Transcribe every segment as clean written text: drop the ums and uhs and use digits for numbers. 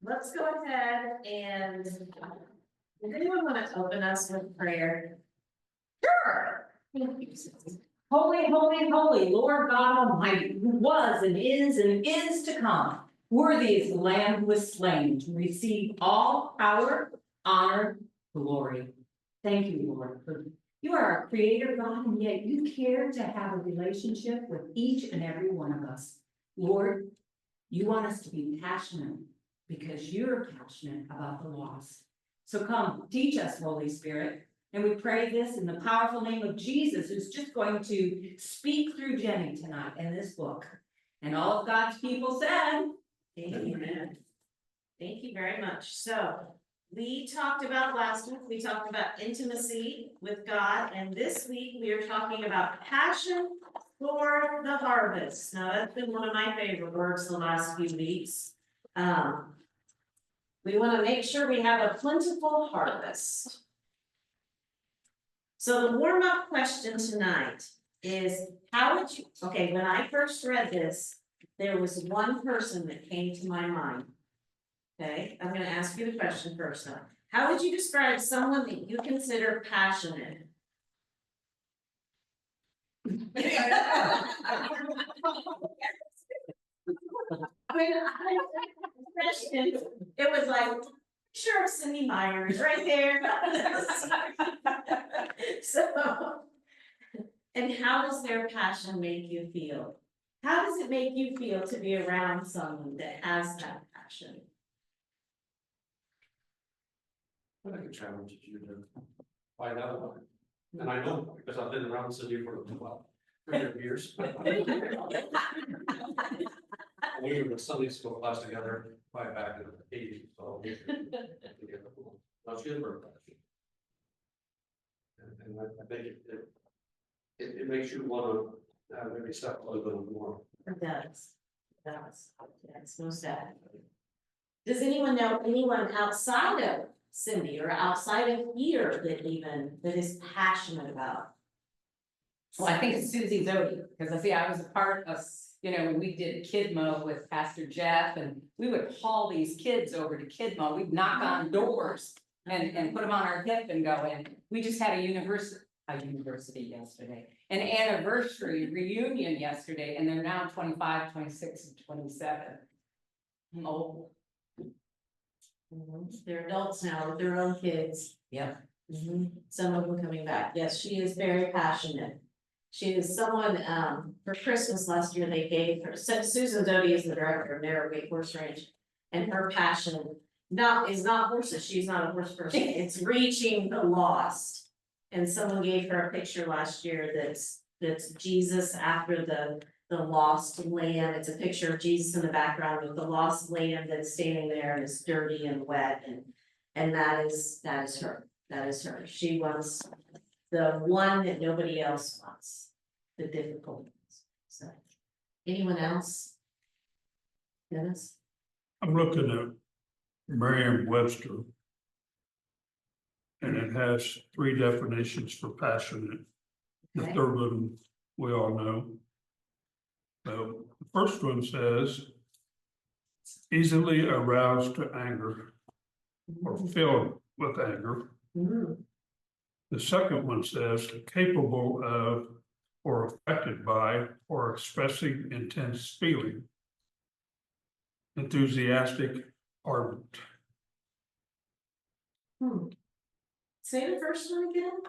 let's go ahead and, does anyone want to open us with prayer? Sure. Thank you, Susan. Holy, holy, holy, Lord God Almighty, who was and is to come. Worthy is the Lamb who was slain to receive all power, honor, glory. Thank you, Lord, for you are our creator God, and yet you care to have a relationship with each and every one of us. Lord, you want us to be passionate because you're passionate about the lost. So come, teach us, Holy Spirit. And we pray this in the powerful name of Jesus, who's just going to speak through Jenny tonight in this book. And all of God's people said, Amen. Thank you very much. So we talked about last week, we talked about intimacy with God, and this week we are talking about passion for the harvest. Now, that's been one of my favorite words the last few weeks. We want to make sure we have a plentiful harvest. So the warm-up question tonight is, how would you, okay, when I first read this, there was one person that came to my mind. Okay, I'm gonna ask you the question first though. How would you describe someone that you consider passionate? It was like, sure, Cindy Myers right there. So, and how does their passion make you feel? How does it make you feel to be around someone that has that passion? I think it challenges you to find out about it. And I know because I've been around Cindy for about 300 years. We were in the Sunday school class together right back in the 80s, so. Now she is very passionate. And I think it makes you want to maybe step a little bit more. It does. It does. Yes, most definitely. Does anyone know anyone outside of Cindy or outside of here that is passionate about? well, I think it's Susie Zodi, because I was a part of, when we did Kidmo with Pastor Jeff, and we would haul these kids over to Kidmo, we'd knock on doors and put them on our hip and go in. We just had a university yesterday, an anniversary reunion yesterday, and they're now 25, 26, and 27. Oh, They're adults now with their own kids. yep. Some of them coming back. Yes, she is very passionate. She is someone, for Christmas last year, they gave her, Susan Doty is the director of Narrowgate Horse Ranch. And her passion is not horses, she's not a horse person, it's reaching the lost. And someone gave her a picture last year that's Jesus after the lost lamb. It's a picture of Jesus in the background with the lost lamb that's standing there and is dirty and wet, and that is her. That is her. She wants the one that nobody else wants, the difficult ones. So, anyone else? Dennis? I'm looking at Merriam-Webster. And it has 3 definitions for passionate. The Okay. third one, we all know. So the first one says easily aroused to anger or filled with anger. Mhm. The second one says capable of or affected by or expressing intense feeling. Enthusiastic, ardent. Say the first one again.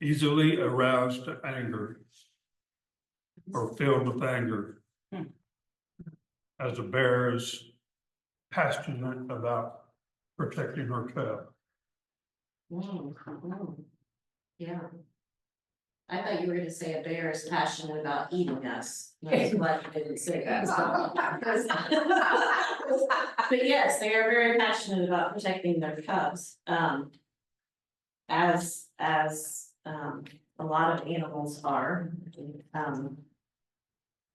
Easily aroused to anger or filled with anger. As a bear is passionate about protecting her cub. Yeah. I thought you were gonna say a bear is passionate about eating us. That's why I didn't say that. But yes, they are very passionate about protecting their cubs. As a lot of animals are.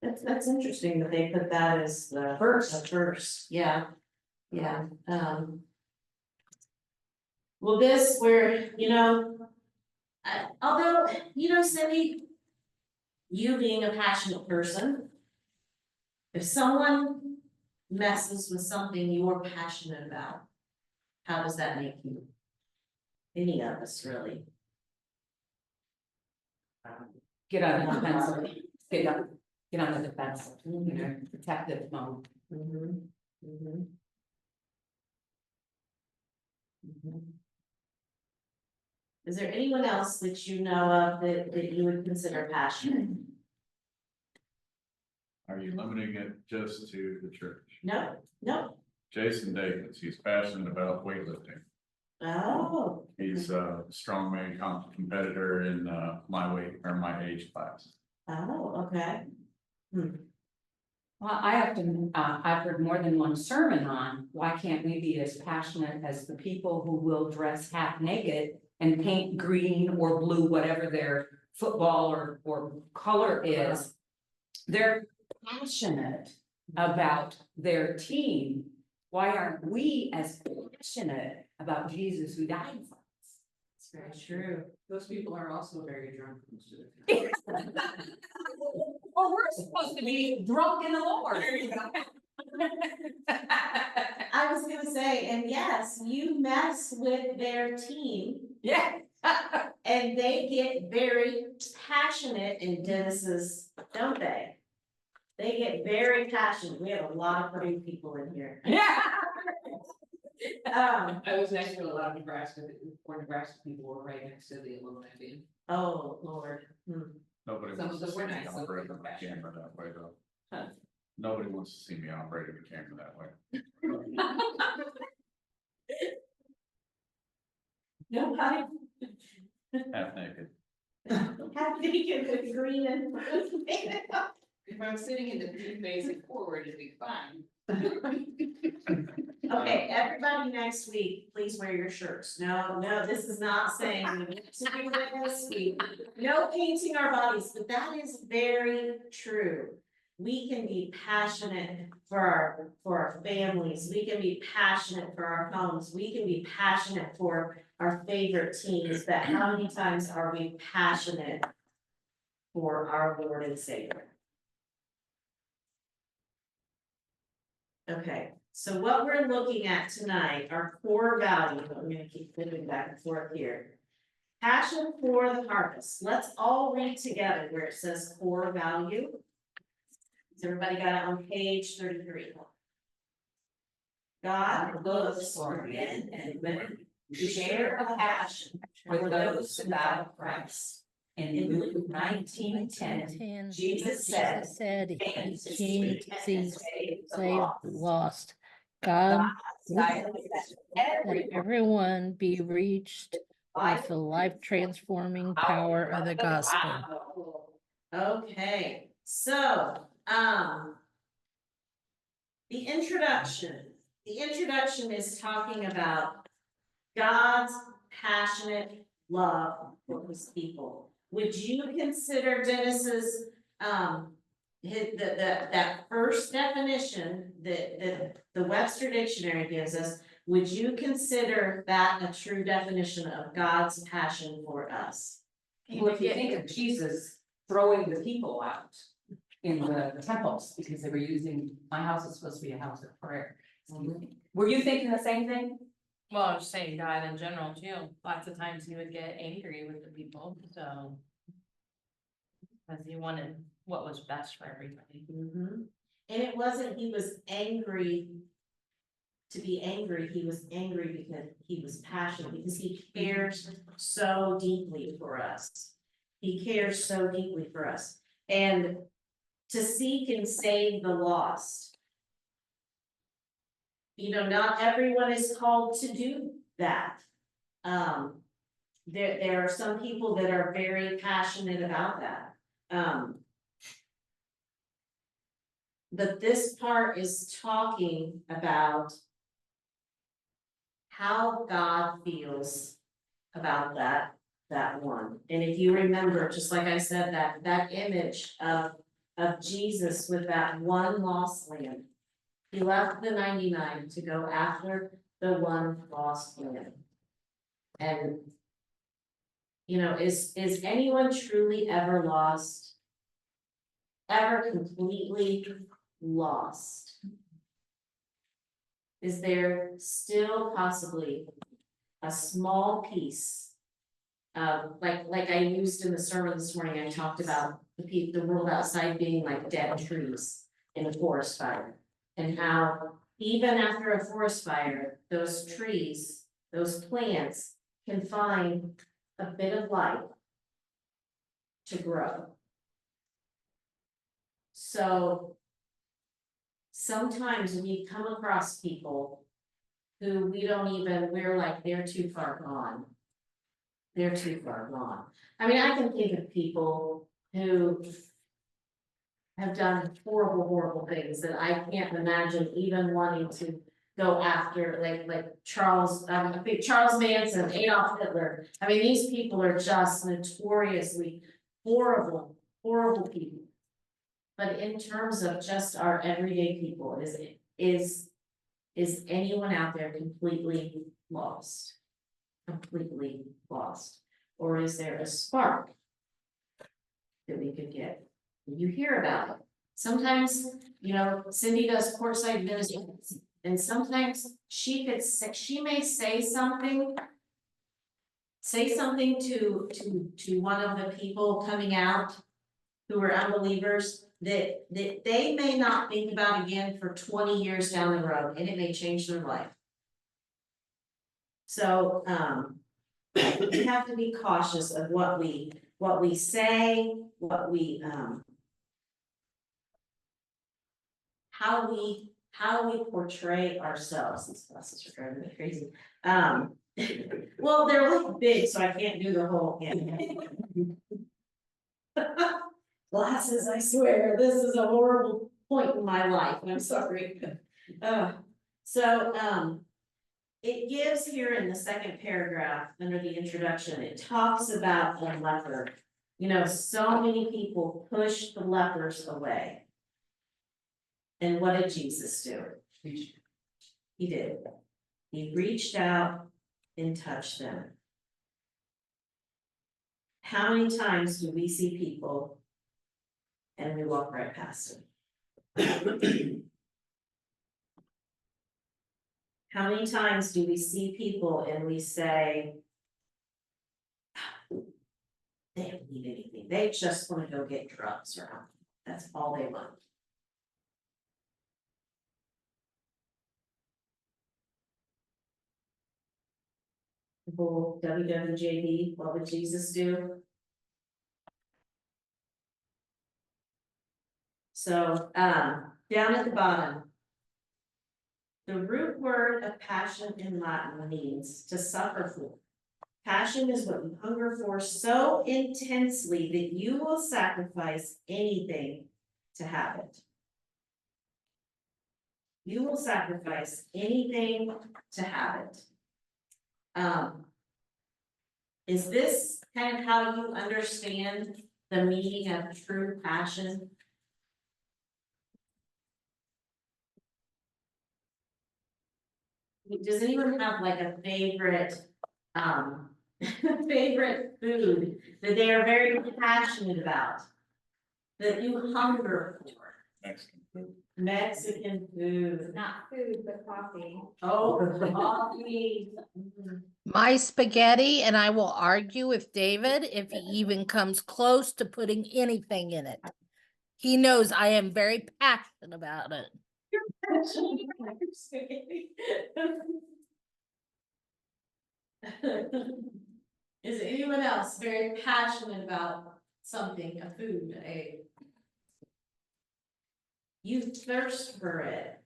That's interesting that they put that as the first, yeah, yeah, well, this where, although, Cindy, you being a passionate person, if someone messes with something you're passionate about, how does that make you? Any of us, really. Get on the defensive, get on the defensive, you know, protective mode. Mhm, mhm. Mhm. Is there anyone else that you know of that you would consider passionate? Are you limiting it just to the church? No, no, Jason Davis, he's passionate about weightlifting. oh, He's a strongman competitor in my weight or my age class. oh, okay. Well, I often, I've heard more than one sermon on, why can't we be as passionate as the people who will dress half naked and paint green or blue, whatever their football or color is? They're passionate about their team. Why aren't we as passionate about Jesus who died for us? It's very true. Those people are also very drunk most of the time. Well, we're supposed to be drunk in the Lord. I was gonna say, and yes, you mess with their team Yeah. and they get very passionate in Dennis's, don't they? They get very passionate. We have a lot of pretty people in here. Yeah. I was next to a lot of Nebraska people were right next to the alumni team. Oh, Lord. Nobody Some wants of to them see were me nice, some of operating them were the bad. camera that way though. Huh. Nobody wants to see me operating the camera that way. Nobody. Half naked. Happy to get the green and. If I'm sitting in the pew facing forward, it'd be fine. Okay, everybody next week, please wear your shirts. No, this is not saying we need to do it this week. No painting our bodies, but that is very true. We can be passionate for our families. We can be passionate for our homes. We can be passionate for our favorite teams, but how many times are we passionate for our Lord and Savior? Okay, so what we're looking at tonight are core values. I'm gonna keep flipping back and forth here. Passion for the harvest. Let's all read together where it says core value. Has everybody got it on page 33? God looks for men and women who share a passion for those who love Christ. In Luke 19:10, Jesus said, He "Came to came seek to and see, to save the save lost." the lost. God Desires that let everyone be reached with the life-transforming power of the gospel. Okay, so, the introduction is talking about God's passionate love for his people. Would you consider Dennis's, that first definition that the Webster Dictionary gives us, would you consider that a true definition of God's passion for us? Well, if you think of Jesus throwing the people out in the temples because they were using, my house is supposed to be a house of prayer. Were you thinking the same thing? Well, I'm just saying God in general too. Lots of times he would get angry with the people, so. Because he wanted what was best for everybody. Mhm. And it wasn't, he was angry to be angry, he was angry because he was passionate, because he cares so deeply for us. He cares so deeply for us. And to seek and save the lost. You know, not everyone is called to do that. There are some people that are very passionate about that. But this part is talking about how God feels about that one. And if you remember, just like I said, that image of Jesus with that one lost lamb. He left the 99 to go after the one lost lamb. And, you know, is anyone truly ever lost? Ever completely lost? is there still possibly a small piece? Like I used in the sermon this morning, I talked about the world outside being like dead trees in a forest fire. And how even after a forest fire, those trees, those plants can find a bit of light to grow. So sometimes we come across people who we're like, they're too far gone. They're too far gone. I mean, I can think of people who have done horrible, horrible things that I can't imagine even wanting to go after, like Charles, I think Charles Manson, Adolf Hitler. I mean, these people are just notoriously horrible, horrible people. But in terms of just our everyday people, is anyone out there completely lost? Completely lost? Or is there a spark that we could get? You hear about it. Sometimes, Cindy does courtside ministry, and sometimes she may say something. Say something to one of the people coming out who are unbelievers that they may not think about again for 20 years down the road, and it may change their life. So we have to be cautious of what we say, how we portray ourselves. These glasses are driving me crazy. Well, they're like big, so I can't do the whole. Glasses, I swear, this is a horrible point in my life, I'm sorry. It gives here in the second paragraph, under the introduction, it talks about a leper. So many people push the lepers away. And what did Jesus do? He did. He reached out and touched them. How many times do we see people and we walk right past them? How many times do we see people and we say, they don't need anything, they just want to go get drugs or alcohol. That's all they want. People, WWJD, what would Jesus do? So, down at the bottom, the root word of passion in Latin means to suffer for. Passion is what you hunger for so intensely that you will sacrifice anything to have it. You will sacrifice anything to have it. Is this kind of how you understand the meaning of true passion? Does anyone have like a favorite, favorite food that they are very passionate about? That you hunger for? Mexican food. Mexican food. Not food, but coffee. Oh, coffee. My spaghetti, and I will argue with David if he even comes close to putting anything in it. He knows I am very passionate about it. Is anyone else very passionate about something, a food, you thirst for it?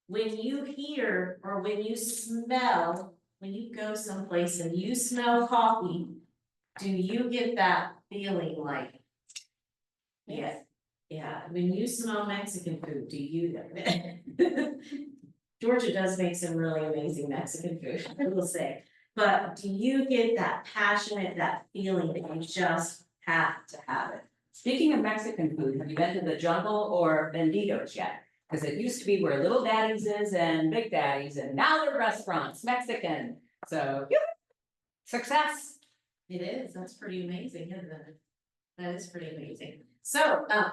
When you hear or when you smell, when you go someplace and you smell coffee, do you get that feeling like? Yeah, yeah, when you smell Mexican food, do you? Georgia does make some really amazing Mexican food, I will say. But do you get that passionate, that feeling that you just have to have it? Speaking of Mexican food, have you been to the Jungle or Benditos yet? Because it used to be where Little Daddy's is and Big Daddy's, and now they're restaurants, Mexican. So, success. It is, that's pretty amazing, isn't it? That is pretty amazing. So, I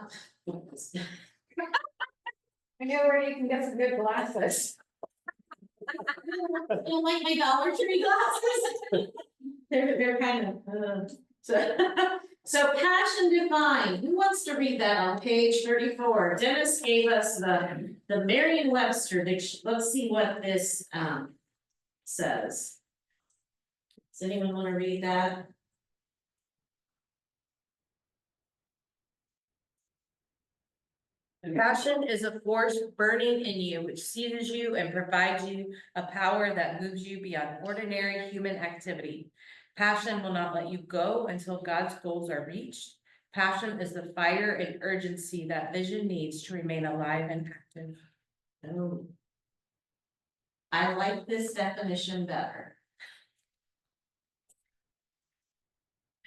know where you can get some good glasses. You like my Dollar Tree glasses? They're kind of, so, so passion defined, who wants to read that on page 34? Dennis gave us the Merriam-Webster dictionary. Let's see what this, says. Does anyone want to read that? Passion is a force burning in you which seizes you and provides you a power that moves you beyond ordinary human activity. Passion will not let you go until God's goals are reached. Passion is the fire and urgency that vision needs to remain alive and active. Oh. I like this definition better.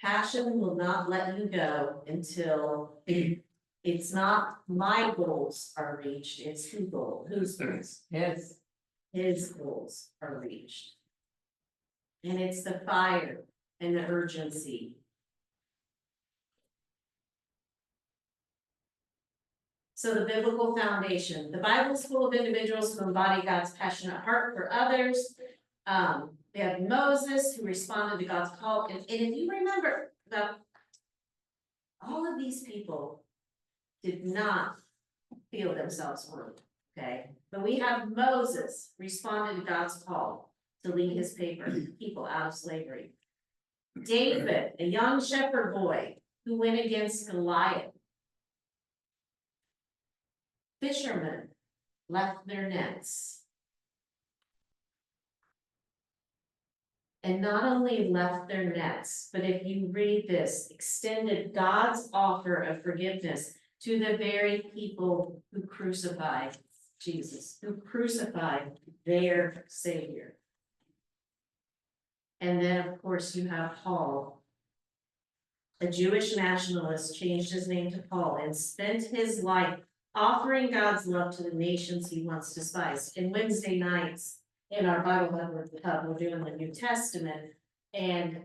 Passion will not let you go until it's not my goals are reached, it's whose goals? Yes. His goals are reached. And it's the fire and the urgency. So the biblical foundation, the Bible is full of individuals who embody God's passionate heart for others. We have Moses who responded to God's call, and if you remember that all of these people did not feel themselves worthy, okay? But we have Moses responded to God's call to lead his people out of slavery. David, a young shepherd boy who went against Goliath. Fishermen left their nets. And not only left their nets, but if you read this, extended God's offer of forgiveness to the very people who crucified Jesus, who crucified their Savior. And then, of course, you have Paul, a Jewish nationalist, changed his name to Paul and spent his life offering God's love to the nations he once despised. And Wednesday nights in our Bible Hub, we're doing the New Testament. And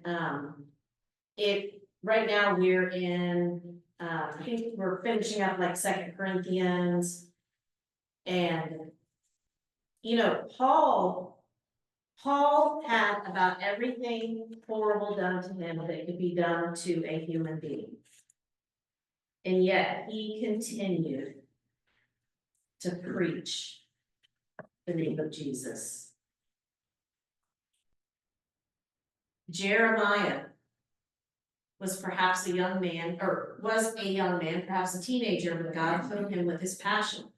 right now we're in, I think we're finishing up like 2 Corinthians. And, you know, Paul had about everything horrible done to him that could be done to a human being. And yet he continued to preach the name of Jesus. Jeremiah was perhaps a young man, perhaps a teenager, when God filled him with his passion.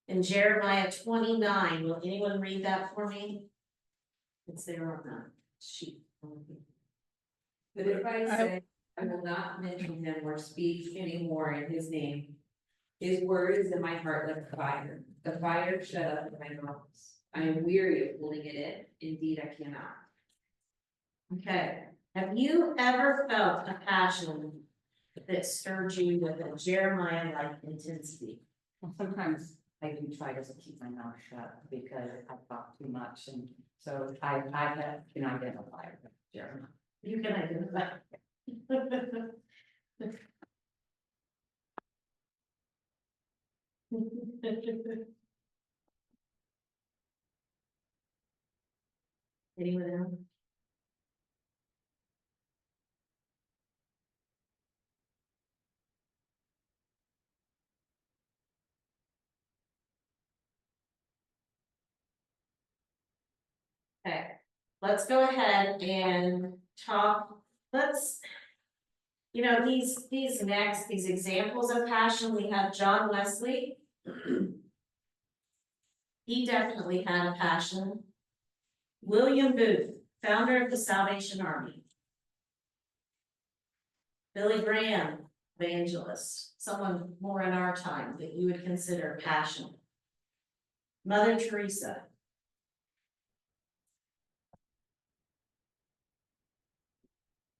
In Jeremiah 29, will anyone read that for me? It's there on the sheet. But if I say, I will not mention him or speak anymore in his name. His word is in my heart like fire. The fire shut up in my bones. I am weary of holding it in. Indeed, I cannot. Okay, have you ever felt a passion that stirred you with a Jeremiah-like intensity? Sometimes I do try to keep my mouth shut because I talk too much, and so I can identify with Jeremiah. You can identify. Anyone else? Okay, let's go ahead and talk, these examples of passion, we have John Wesley. He definitely had a passion. William Booth, founder of the Salvation Army. Billy Graham, evangelist, someone more in our time that you would consider passionate. Mother Teresa.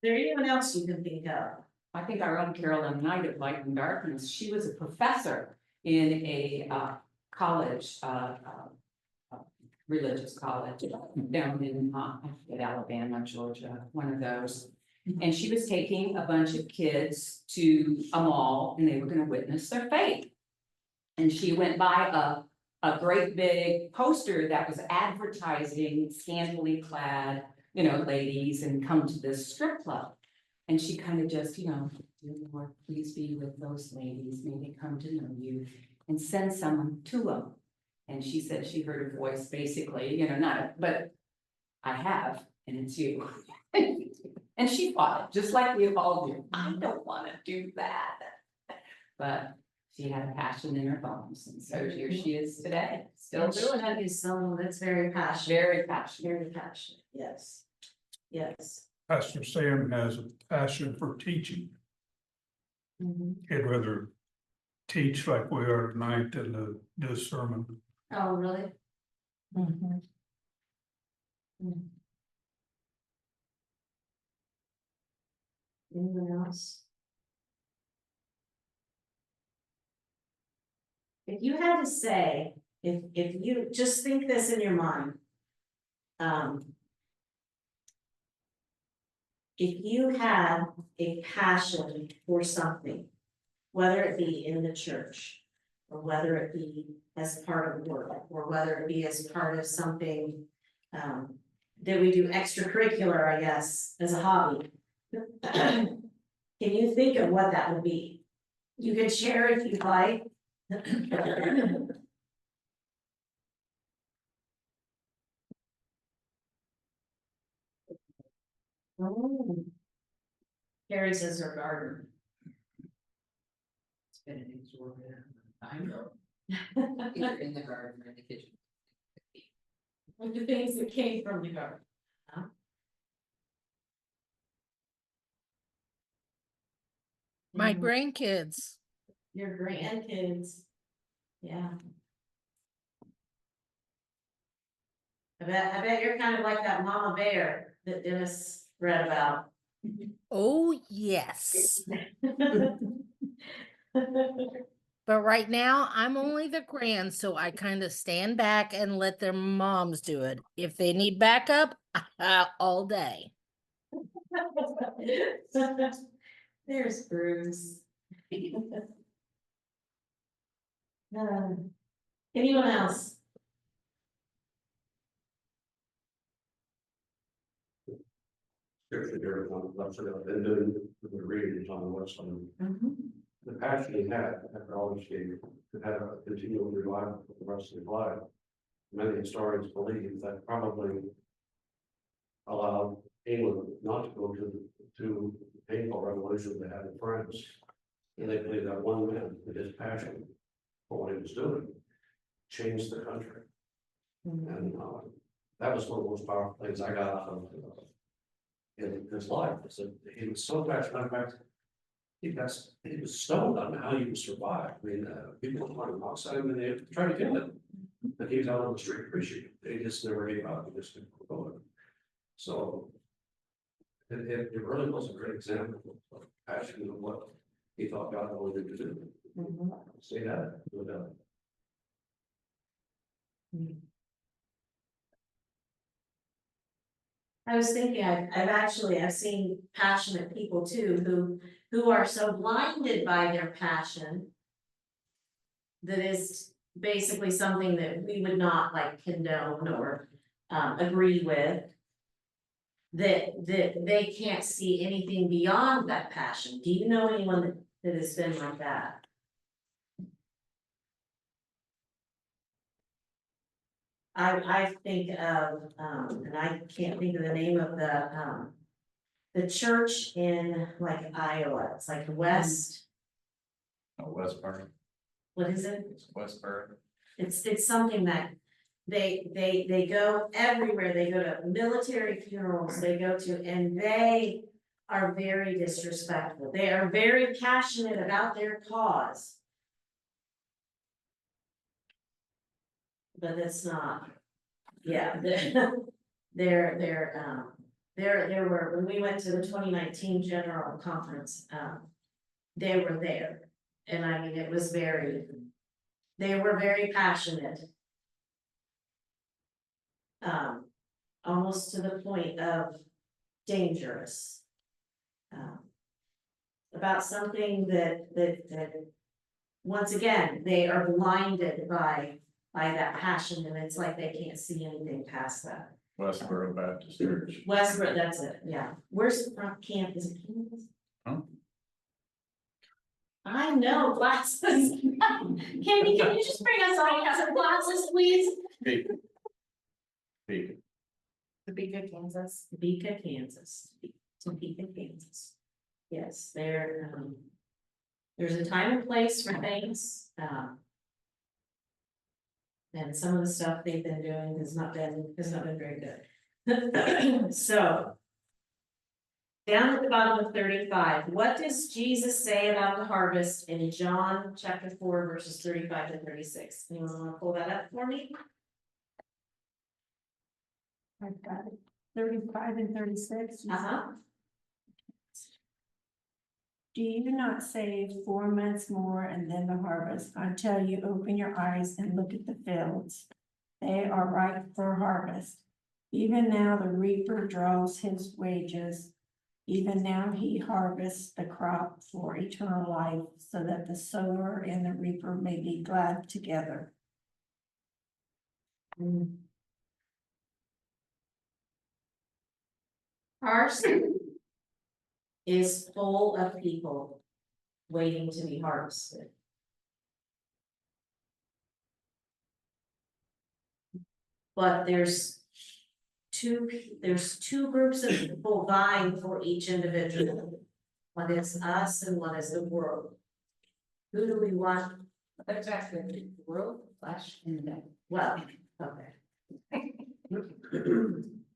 Is there anyone else you can think of? I think our own Carolyn Knight of Light and Darkness, she was a professor in a college, religious college down in Alabama, Georgia, one of those. And she was taking a bunch of kids to a mall and they were going to witness their faith. And she went by a great big poster that was advertising scantily clad, ladies and come to this strip club. And she kind of just, dear Lord, please be with those ladies, may they come to know you and send someone to them. And she said she heard a voice basically, but I have, and it's you. And she fought it, just like we all do. I don't want to do that. But she had a passion in her bones, and so here she is today, still doing it. She is someone that's very passionate. Very passionate. Very passionate, yes. Yes. Pastor Sam has a passion for teaching. He'd rather teach like we are tonight than to do a sermon. Oh, really? Anyone else? If you had to say, if you just think this in your mind. If you had a passion for something, whether it be in the church, or whether it be as part of work, or whether it be as part of something that we do extracurricular, I guess, as a hobby. Can you think of what that would be? You can share if you'd like. Oh. Carrie says her garden. It's been an exorbitant time though. Either in the garden or in the kitchen. Like the things that came from the garden. My grandkids. Your grandkids. Yeah. I bet you're kind of like that mama bear that Dennis read about. Oh, yes. But right now, I'm only the grand, so I kind of stand back and let their moms do it. If they need backup, all day. There's Bruce. Anyone else? Scripture there on the left side of it, and then the reading on the west side. The passion he had, after all he gave, to have a continual revival for the rest of his life. Many historians believe that probably allowed England not to go to the painful revolution they had in France. And they believe that one man, with his passion for what he was doing, changed the country. And that was one of the most powerful things I got out of in his life, is that he was so passionate. In fact, he was stoned on how he would survive. I mean, people were running outside him and they tried to kill him. But he was out on the street preaching. They just never gave up. He just kept going. So it really was a great example of passion of what he thought God wanted him to do. Say that without. I was thinking, I've seen passionate people too, who are so blinded by their passion. That is basically something that we would not like condone or agree with. That they can't see anything beyond that passion. Do you know anyone that has been like that? I think of, and I can't think of the name of the church in like Iowa, it's like West, Westburn, what is it? it's Westburn. It's something that they go everywhere, they go to military funerals, they go to, and they are very disrespectful, they are very passionate about their cause. But it's not, yeah, there were, when we went to the 2019 general conference, they were there. And I mean, they were very passionate. Almost to the point of dangerous. About something that once again, they are blinded by by that passion, and it's like they can't see anything past that. Westboro Baptist Church. Westbrook, that's it, yeah. Where's the front camp? Is it campus? Huh? I know, glasses. Candy, can you just bring us all some glasses, please? Peak. Peak. Topeka, Kansas. Topeka, Kansas. Topeka, Kansas. Yes, there's a time and place for things, and some of the stuff they've been doing has not been very good. So. Down at the bottom of 35, what does Jesus say about the harvest in John chapter 4 verses 35 to 36? Anyone want to pull that up for me? I've got it, 35 and 36. Uh-huh. Do you not say 4 months more and then the harvest? I tell you, open your eyes and look at the fields. They are ripe for harvest. Even now the reaper draws his wages. Even now he harvests the crop for eternal life, so that the sower and the reaper may be glad together. Our city is full of people waiting to be harvested. But there's two groups of people vying for each individual. One is us and one is the world. Who do we want? That's actually the world, flesh, and the Well, okay.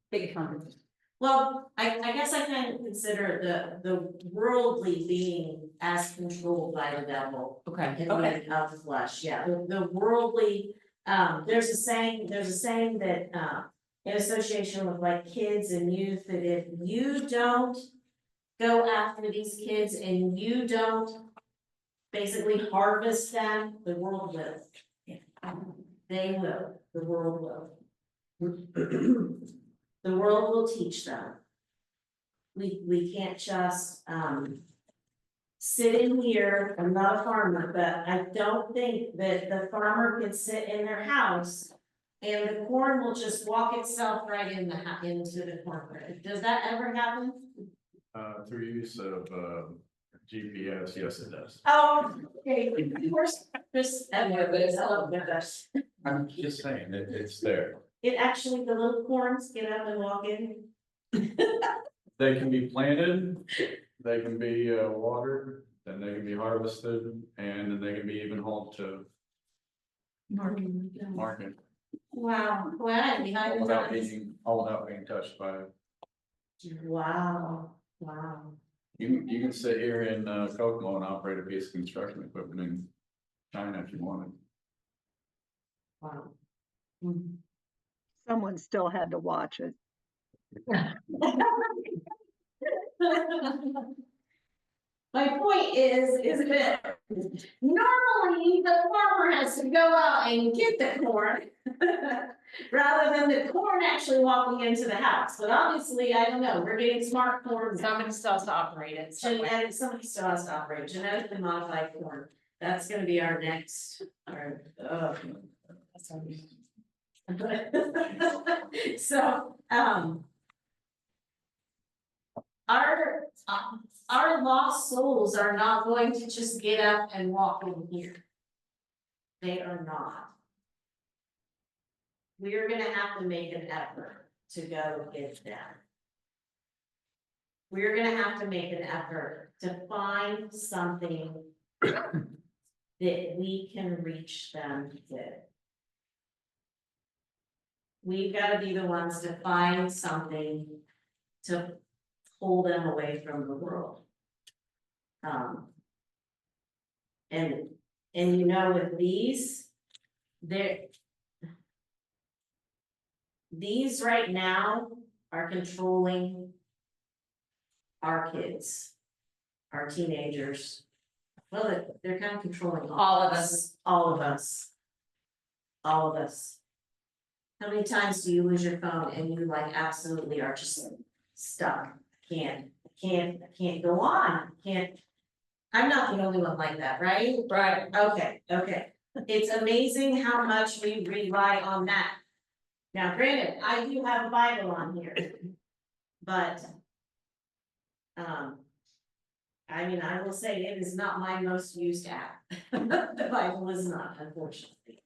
big conversation. Well, I guess I kind of consider the worldly being as controlled by the devil. Okay, In the of the flesh, yeah, the worldly, there's a saying that, in association with like kids and youth, that if you don't go after these kids and you don't basically harvest them, the world will. They will, the world will. The world will teach them. We can't just, sit in here. I'm not a farmer, but I don't think that the farmer can sit in their house and the corn will just walk itself right into the corn. Does that ever happen? Through use of, GPS, yes, it does. Oh, okay, of course, Chris, but it's all with us. I'm just saying, it's there. It actually, the little corns get up and walk in. They can be planted, they can be, watered, then they can be harvested, and then they can be even hauled to market. Wow, well, behind the All times. without being touched by. Wow, wow. You can sit here in Kokomo and operate a piece of construction equipment in China if you wanted. Wow. Someone still had to watch it. My point is that normally the farmer has to go out and get the corn. Rather than the corn actually walking into the house, but obviously, I don't know, we're getting smart corn. Somebody still has to operate it. And somebody still has to operate genetically modified corn. That's gonna be our next, so, our lost souls are not going to just get up and walk in here. They are not. We are gonna have to make an effort to go get them. We're gonna have to make an effort to find something that we can reach them with. We've gotta be the ones to find something to pull them away from the world. And you know, with these right now are controlling our kids, our teenagers. Well, they're kind of controlling All of us. all of us. All of us. How many times do you lose your phone and you like absolutely are just stuck? Can't go on, I'm not the only one like that, right? Right. Okay, It's amazing how much we rely on that. Now granted, I do have a Bible on here, but. I mean, I will say it is not my most used app. The Bible is not, unfortunately.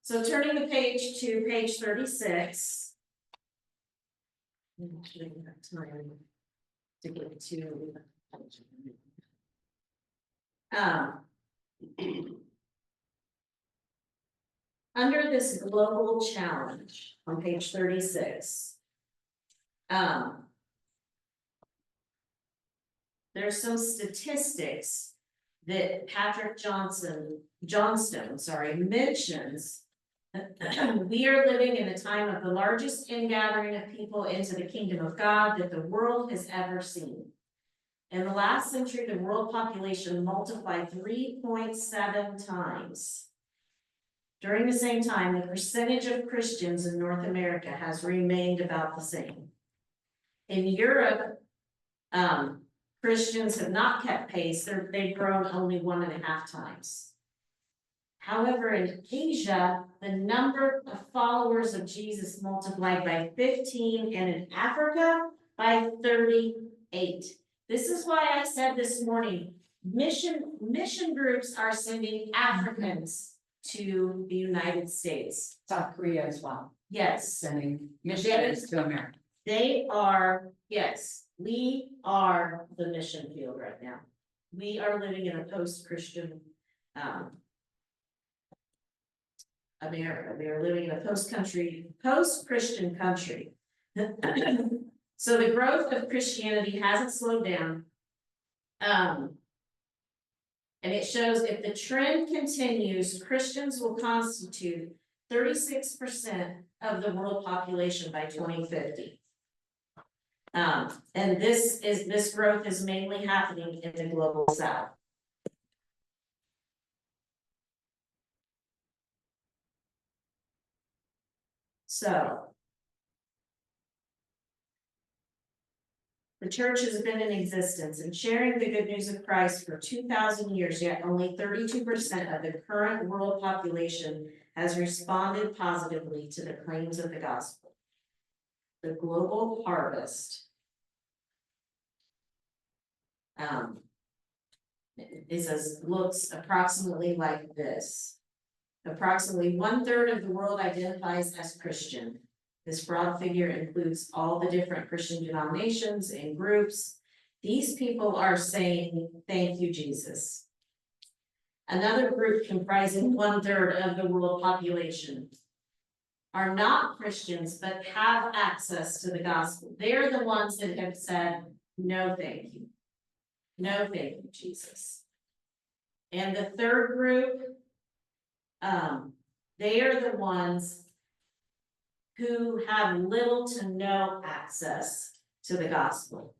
So turning the page to page 36. Actually, we have time to get to. Under this global challenge on page 36. There's some statistics that Patrick Johnstone, mentions. We are living in a time of the largest ingathering of people into the kingdom of God that the world has ever seen. In the last century, the world population multiplied 3.7 times. During the same time, the percentage of Christians in North America has remained about the same. In Europe, Christians have not kept pace, they've grown only 1.5 times. However, in Asia, the number of followers of Jesus multiplied by 15, and in Africa by 38. This is why I said this morning, mission groups are sending Africans to the United States. South Korea as well, Yes. sending missionaries to America. They are, yes, we are the mission field right now. We are living in a post-Christian America. We are living in a post-Christian country. So the growth of Christianity hasn't slowed down. And it shows if the trend continues, Christians will constitute 36% of the world population by 2050. And this growth is mainly happening in the global south. So. The church has been in existence and sharing the good news of Christ for 2,000 years, yet only 32% of the current world population has responded positively to the claims of the gospel. The global harvest looks approximately like this. Approximately 1/3 of the world identifies as Christian. This broad figure includes all the different Christian denominations and groups. These people are saying, thank you, Jesus. Another group comprising 1/3 of the world population are not Christians, but have access to the gospel. They're the ones that have said, no, thank you. No, thank you, Jesus. And the third group, they are the ones who have little to no access to the gospel.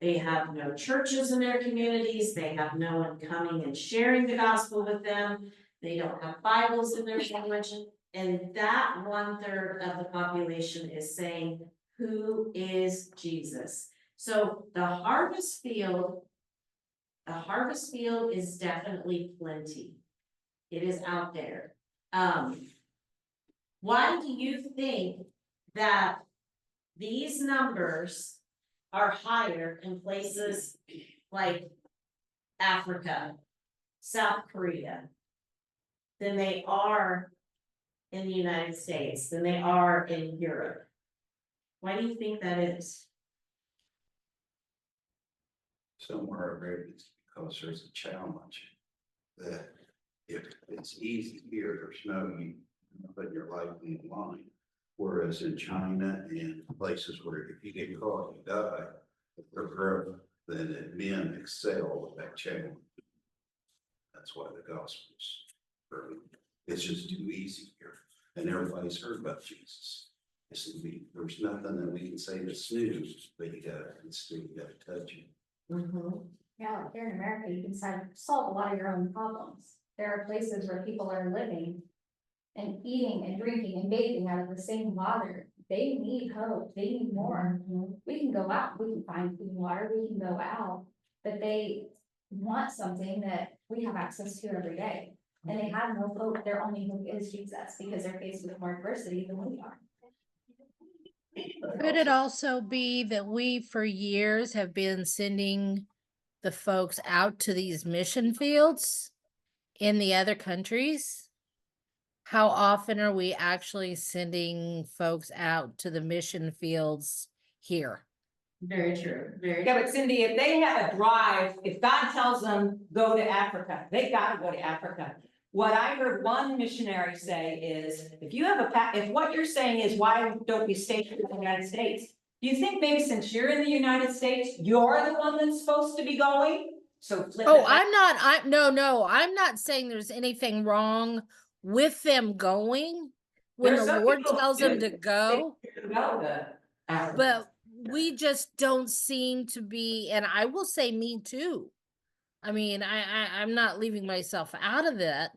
They have no churches in their communities. They have no one coming and sharing the gospel with them. They don't have Bibles in their language. And that 1/3 of the population is saying, who is Jesus? So the harvest field is definitely plenty. It is out there. Why do you think that these numbers are higher in places like Africa, South Korea, than they are in the United States, than they are in Europe? Why do you think that is? Somewhere maybe it's because there's a challenge that if it's easy here, there's no, you put your life on the line. Whereas in China and places where if you get caught, you die, their growth, then men excel with that challenge. That's why the gospel's it's just too easy here. And everybody's heard about Jesus. There's nothing that we can say that's new, but you gotta touch it. Yeah, like here in America, you can solve a lot of your own problems. There are places where people are living and eating and drinking and bathing out of the same water. They need hope, they need more. We can go out, we can find clean water, we can go out, but they want something that we have access to every day. And they have no hope, their only hope is Jesus, because they're faced with more adversity than we are. Could it also be that we for years have been sending the folks out to these mission fields in the other countries? How often are we actually sending folks out to the mission fields here? Very true, very. Yeah, but Cindy, if they have a drive, if God tells them, go to Africa, they gotta go to Africa. What I heard one missionary say is, if you have if what you're saying is, why don't we stay here in the United States? Do you think maybe since you're in the United States, you're the one that's supposed to be going? So flip Oh, it. no, I'm not saying there's anything wrong with them going when There's the some Lord people tells who them to go. Go to Africa. But we just don't seem to be, and I will say me too. I mean, I'm not leaving myself out of that,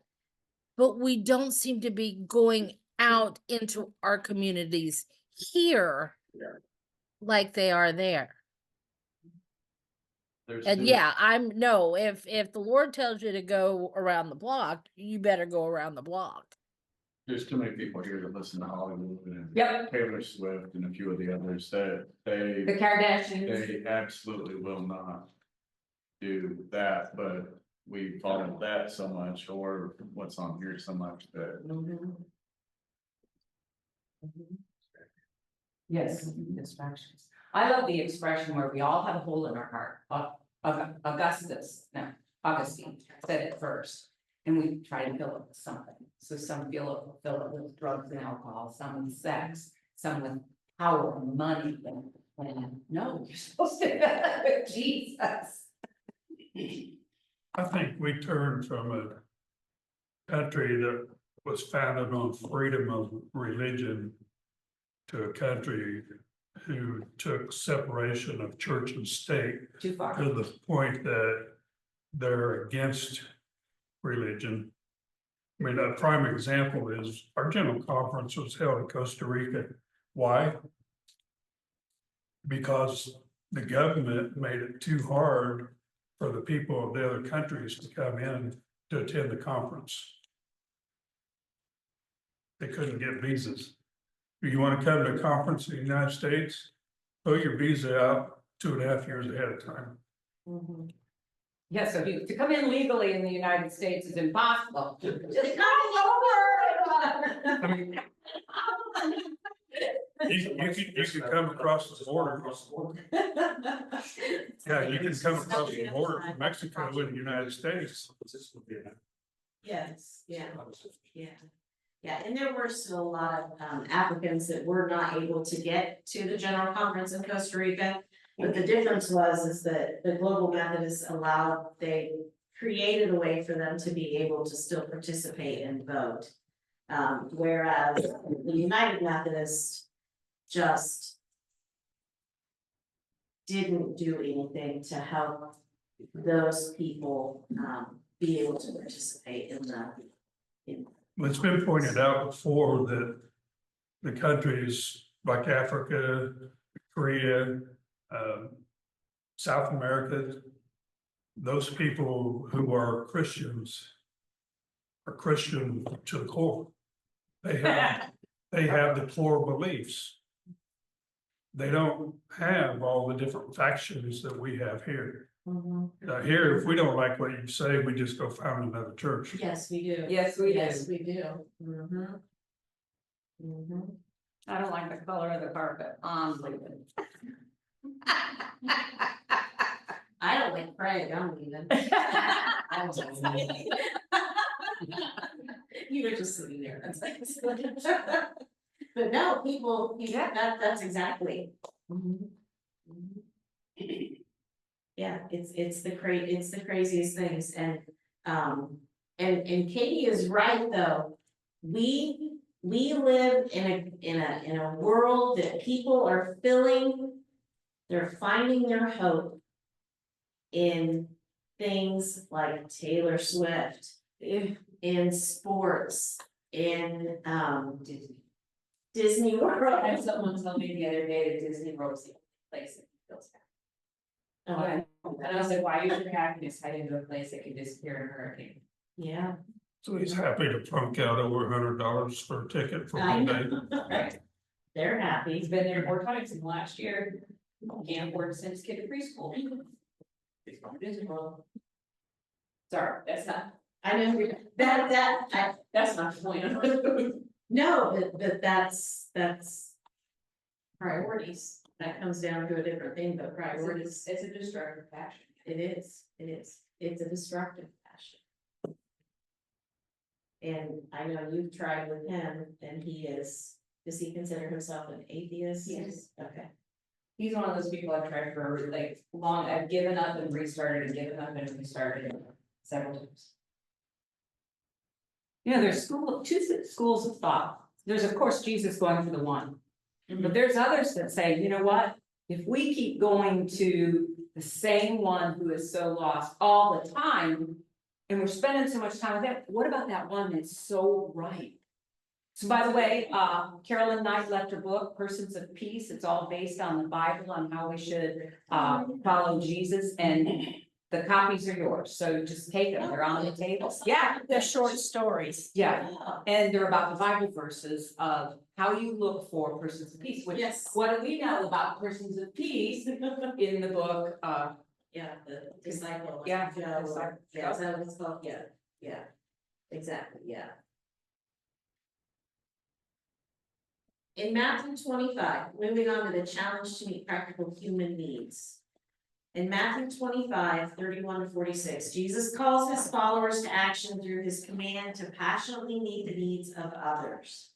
but we don't seem to be going out into our communities here like they are there. There's And two- yeah, if the Lord tells you to go around the block, you better go around the block. There's too many people here that listen to Hollywood and Yep. Taylor Swift and a few of the others that The they Kardashians. absolutely will not do that, but we follow that so much, or what's on here so much that Yes, distractions. I love the expression where we all have a hole in our heart. Augustine said it first. And we try to fill it with something. So some fill it with drugs and alcohol, some with sex, some with power and money. And no, you're supposed to fill it with Jesus. I think we turned from a country that was founded on freedom of religion to a country who took separation of church and state Too far. to the point that they're against religion. I mean, a prime example is our general conference was held in Costa Rica. Why? Because the government made it too hard for the people of the other countries to come in to attend the conference. They couldn't get visas. If you want to come to a conference in the United States, put your visa out 2.5 years ahead of time. Yes, so to come in legally in the United States is impossible. Just come over. I mean, you could come across the border. Yeah, you can come across the border from Mexico and the United States. Yes, yeah, yeah. Yeah, and there were still a lot of applicants that were not able to get to the general conference in Costa Rica. But the difference is that the Global Methodists they created a way for them to be able to still participate and vote. Whereas the United Methodists just didn't do anything to help those people be able to participate in. It's been pointed out before that the countries like Africa, Korea, South America, those people who are Christian to the core. They have the core beliefs. They don't have all the different factions that we have here. Here, if we don't like what you say, we just go found another church. Yes, we do. Yes, we do. Yes, we do. I don't like the color of the carpet. I'm leaving. I don't like Craig, I'm leaving. You were just sitting there, that's like. But no, people, that's exactly. Yeah, it's the craziest things and Katie is right though. We live in a world that people are they're finding their hope in things like Taylor Swift, in sports, in Disney World. I had someone tell me the other day that Disney World is the place that feels bad. Oh, And I was like, why is your happiness tied into a place that can disappear in a hurricane? Yeah. So he's happy to plunk out over $100 for a ticket for I one know. day. Right. They're happy. He's been there 4 times in the last year. Can't afford to send his kid to preschool. It's miserable. Sorry, that's not, I know, that's not the point. no, but that's priorities. That comes down to a different thing, but priorities, It's a destructive passion. it's a destructive passion. And I know you've tried with him, and does he consider himself an atheist? Yes. Okay. He's one of those people I've tried for like long, I've given up and restarted and given up and restarted several times. You know, there's two schools of thought. There's, of course, Jesus going for the one. But there's others that say, you know what? If we keep going to the same one who is so lost all the time, and we're spending so much time with them, what about that one that's so right? So by the way, Carolyn Knight left her book, Persons of Peace. It's all based on the Bible, on how we should follow Jesus, and the copies are yours. So just take them, they're on the table. Yeah, They're short stories. yeah. And they're about the Bible verses of how you look for persons of peace, which, Yes. what do we know about persons of peace in the book? Yeah, the disciple. Yeah, Joe, disciple. yeah, is that what it's called? Yeah, exactly, yeah. In Matthew 25, moving on to the challenge to meet practical human needs. In Matthew 25, 31 to 46, Jesus calls his followers to action through his command to passionately meet the needs of others.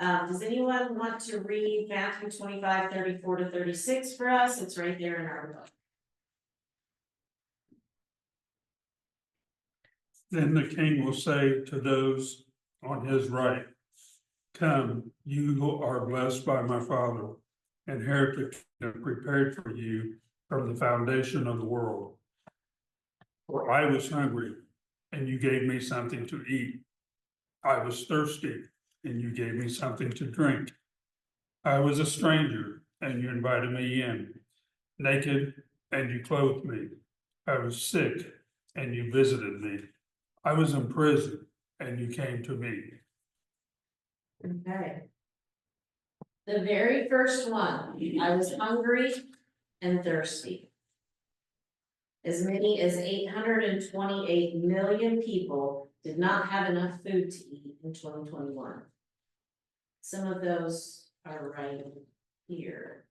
Does anyone want to read Matthew 25, 34 to 36 for us? It's right there in our book. Then the king will say to those on his right, "Come, you who are blessed by my Father, inherit the kingdom prepared for you from the foundation of the world. For I was hungry, and you gave me something to eat. I was thirsty, and you gave me something to drink. I was a stranger, and you invited me in. Naked, and you clothed me. I was sick, and you visited me. I was in prison, and you came to me." Okay. The very first one, I was hungry and thirsty. As many as 828 million people did not have enough food to eat in 2021. Some of those are right here.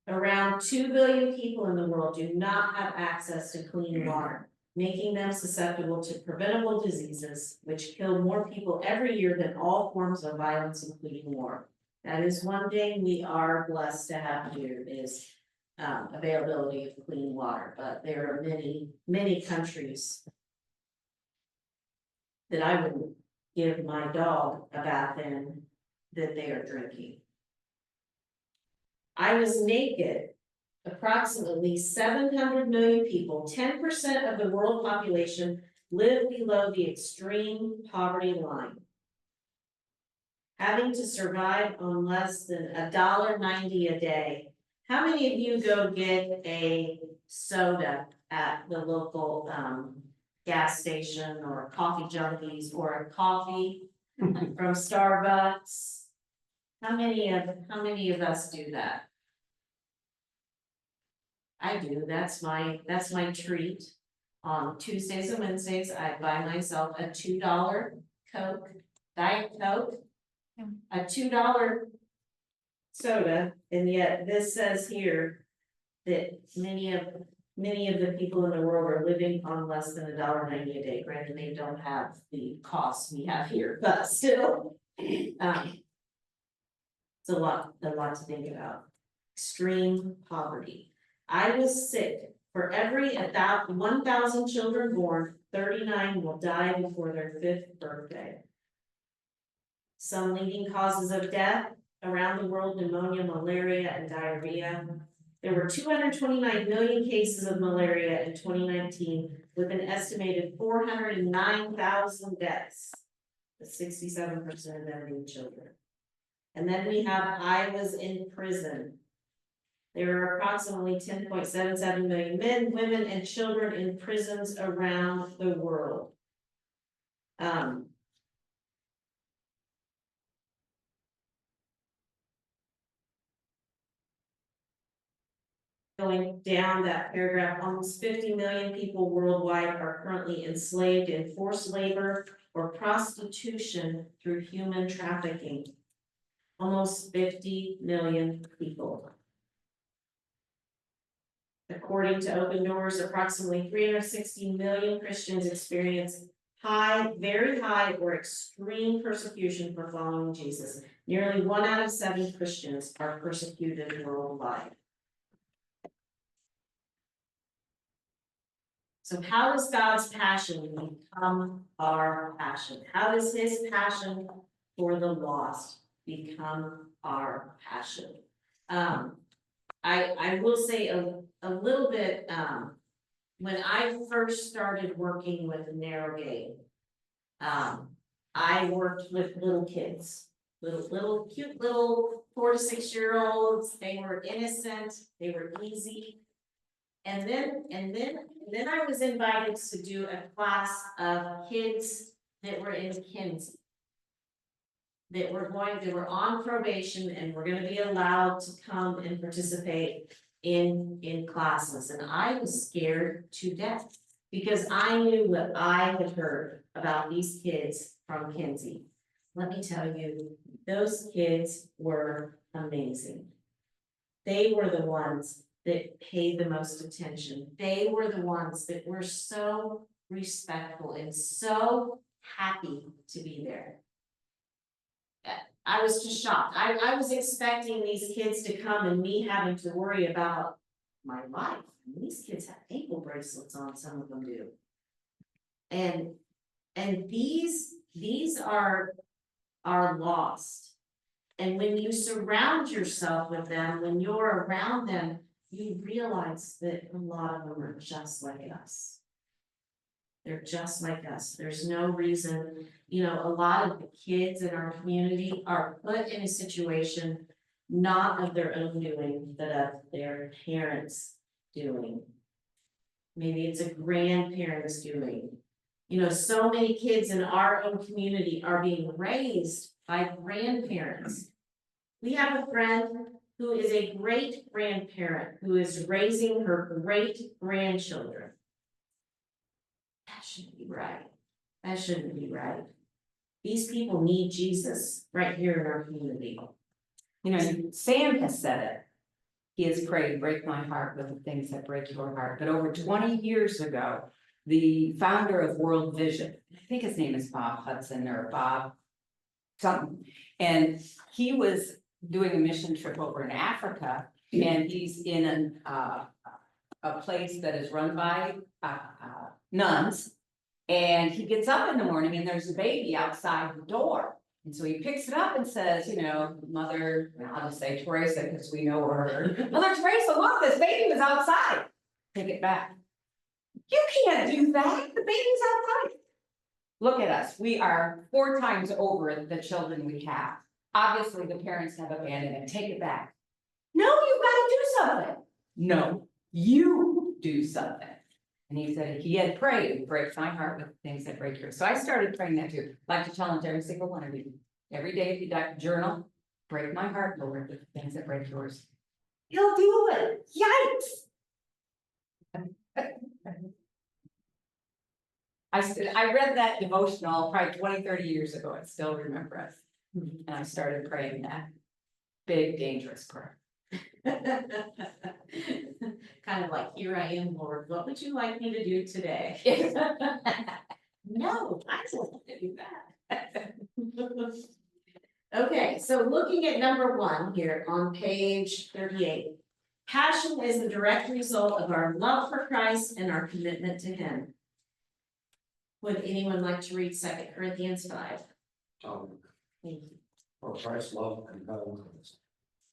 Around 2 billion people in the world do not have access to clean water, making them susceptible to preventable diseases, which kill more people every year than all forms of violence, including war. That is one thing we are blessed to have here is availability of clean water, but there are many countries that I wouldn't give my dog a bath in that they are drinking. I was naked. Approximately 700 million people, 10% of the world population, live below the extreme poverty line. Having to survive on less than $1.90 a day. How many of you go get a soda at the local gas station or Coffee Junkies or a coffee from Starbucks? How many of us do that? I do, that's my treat. On Tuesdays and Wednesdays, I buy myself a $2 Coke, Diet Coke. A $2 soda, and yet this says here that many of the people in the world are living on less than $1.90 a day. Granted, they don't have the costs we have here, but still. It's a lot to think about. Extreme poverty. I was sick. For every 1,000 children born, 39 will die before their 5th birthday. Some leading causes of death around the world: pneumonia, malaria, and diarrhea. There were 229 million cases of malaria in 2019, with an estimated 409,000 deaths, with 67% of them being children. And then we have I was in prison. There are approximately 10.77 million men, women, and children in prisons around the world. Going down that paragraph, almost 50 million people worldwide are currently enslaved in forced labor or prostitution through human trafficking. Almost 50 million people. According to Open Doors, approximately 360 million Christians experience high, very high, or extreme persecution for following Jesus. Nearly 1 out of 7 Christians are persecuted worldwide. So how does God's passion become our passion? How does his passion for the lost become our passion? I will say a little bit, when I first started working with Narrowgate, I worked with little kids, little cute little 4 to 6 year olds. They were innocent, they were easy. And then I was invited to do a class of kids that were in Kinsey. They were on probation and were gonna be allowed to come and participate in classes. And I was scared to death because I knew what I had heard about these kids from Kinsey. Let me tell you, those kids were amazing. They were the ones that paid the most attention. They were the ones that were so respectful and so happy to be there. I was just shocked. I was expecting these kids to come and me having to worry about my life. And these kids have ankle bracelets on, some of them do. And these are lost. And when you surround yourself with them, when you're around them, you realize that a lot of them are just like us. They're just like us. There's no reason, a lot of the kids in our community are put in a situation not of their own doing, but of their parents doing. Maybe it's a grandparent's doing. So many kids in our own community are being raised by grandparents. We have a friend who is a great grandparent who is raising her great grandchildren. That shouldn't be right. That shouldn't be right. These people need Jesus right here in our community. Sam has said it. He has prayed, break my heart with the things that break your heart. But over 20 years ago, the founder of World Vision, I think his name is Bob Hudson or Bob something, and he was doing a mission trip over in Africa, and he's in a place that is run by nuns, and he gets up in the morning and there's a baby outside the door. And so he picks it up and says, Mother, I'll just say Teresa because we know her. Mother Teresa, look, this baby was outside. Take it back. You can't do that. The baby's outside. Look at us. We are 4 times over the children we have. Obviously, the parents have abandoned it. Take it back. No, you've got to do something. No, you do something. And he said he had prayed, break my heart with things that break yours. So I started praying that too. I'd like to challenge every single one of you. Every day, if you'd like to journal, break my heart, Lord, with things that break yours. He'll do it. Yikes. I read that devotional probably 20, 30 years ago. I still remember it. And I started praying that big, dangerous prayer. Kind of like, here I am, Lord, what would you like me to do today? No, I don't want to do that. Okay, so looking at number 1 here on page 38. Passion is the direct result of our love for Christ and our commitment to him. Would anyone like to read 2 Corinthians 5? Um, Thank you. For Christ's love compels us,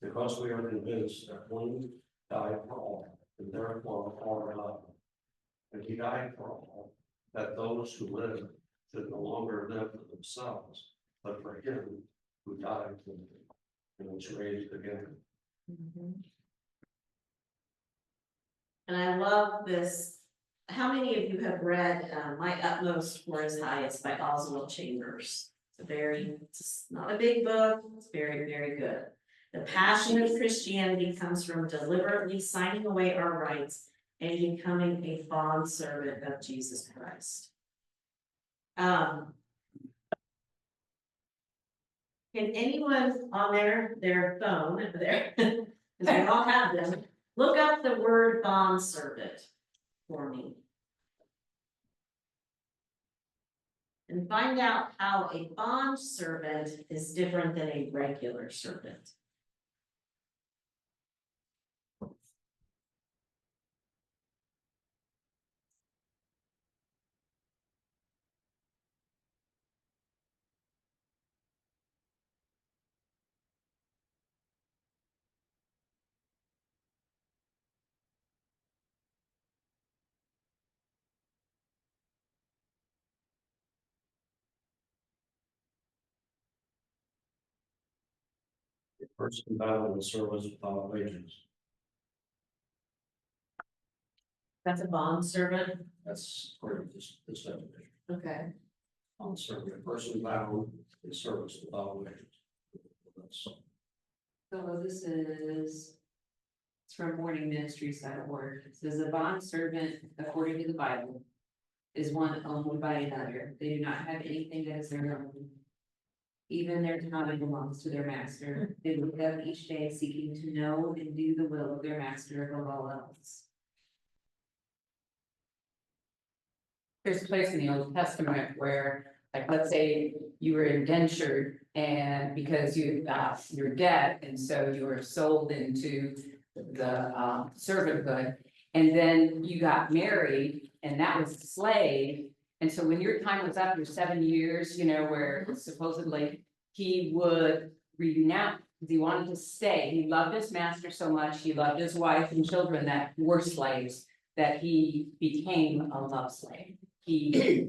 because we are convinced that one died for all, and therefore all are loved. And he died for all, that those who live should no longer live for themselves, but for him who died for them and was raised again. And I love this. How many of you have read My Utmost for His Highest by Oswald Chambers? It's not a big book, it's very, very good. The passion of Christianity comes from deliberately signing away our rights and becoming a bond servant of Jesus Christ. Can anyone on their phone, because we all have them, look up the word bond servant for me? And find out how a bond servant is different than a regular servant. First in battle and service without wages. That's a bond servant. That's part of this definition. Okay. On serving a person bound in service without wages. That's So this is. It's from Morning Ministries.org. It says a bond servant, according to the Bible, is one owned by another. They do not have anything that is their own. Even their time belongs to their master. They wake up each day seeking to know and do the will of their master above all else. There's a place in the Old Testament where, like, let's say you were indentured and because you got your debt, and so you were sold into the servanthood. And then you got married and that was the slave. And so when your time was up, your 7 years, you know, where supposedly he would renounce, he wanted to stay. He loved his master so much. He loved his wife and children that were slaves, that he became a love slave. He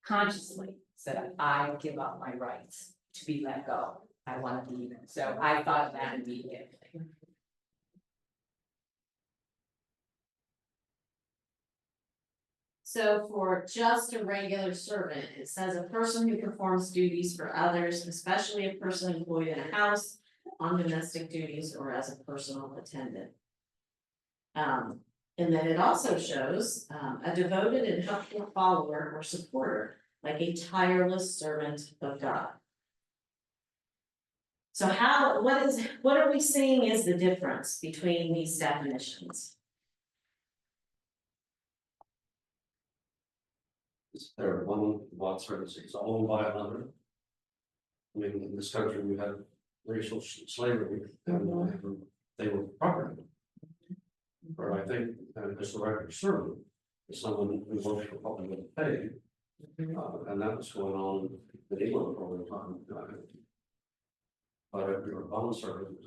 consciously said, I give up my rights to be let go. I want to be even. So I thought of that immediately. So for just a regular servant, it says a person who performs duties for others, especially a person employed in a house, on domestic duties, or as a personal attendant. And then it also shows a devoted and helpful follower or supporter, like a tireless servant of God. So what are we seeing is the difference between these definitions? Is there one bond service is owned by another? I mean, in this country, we had racial slavery, and they were property. Or I think, as the record servant, is someone who works for public with pay. And that was going on in England for a long time. But if you're a bond servant,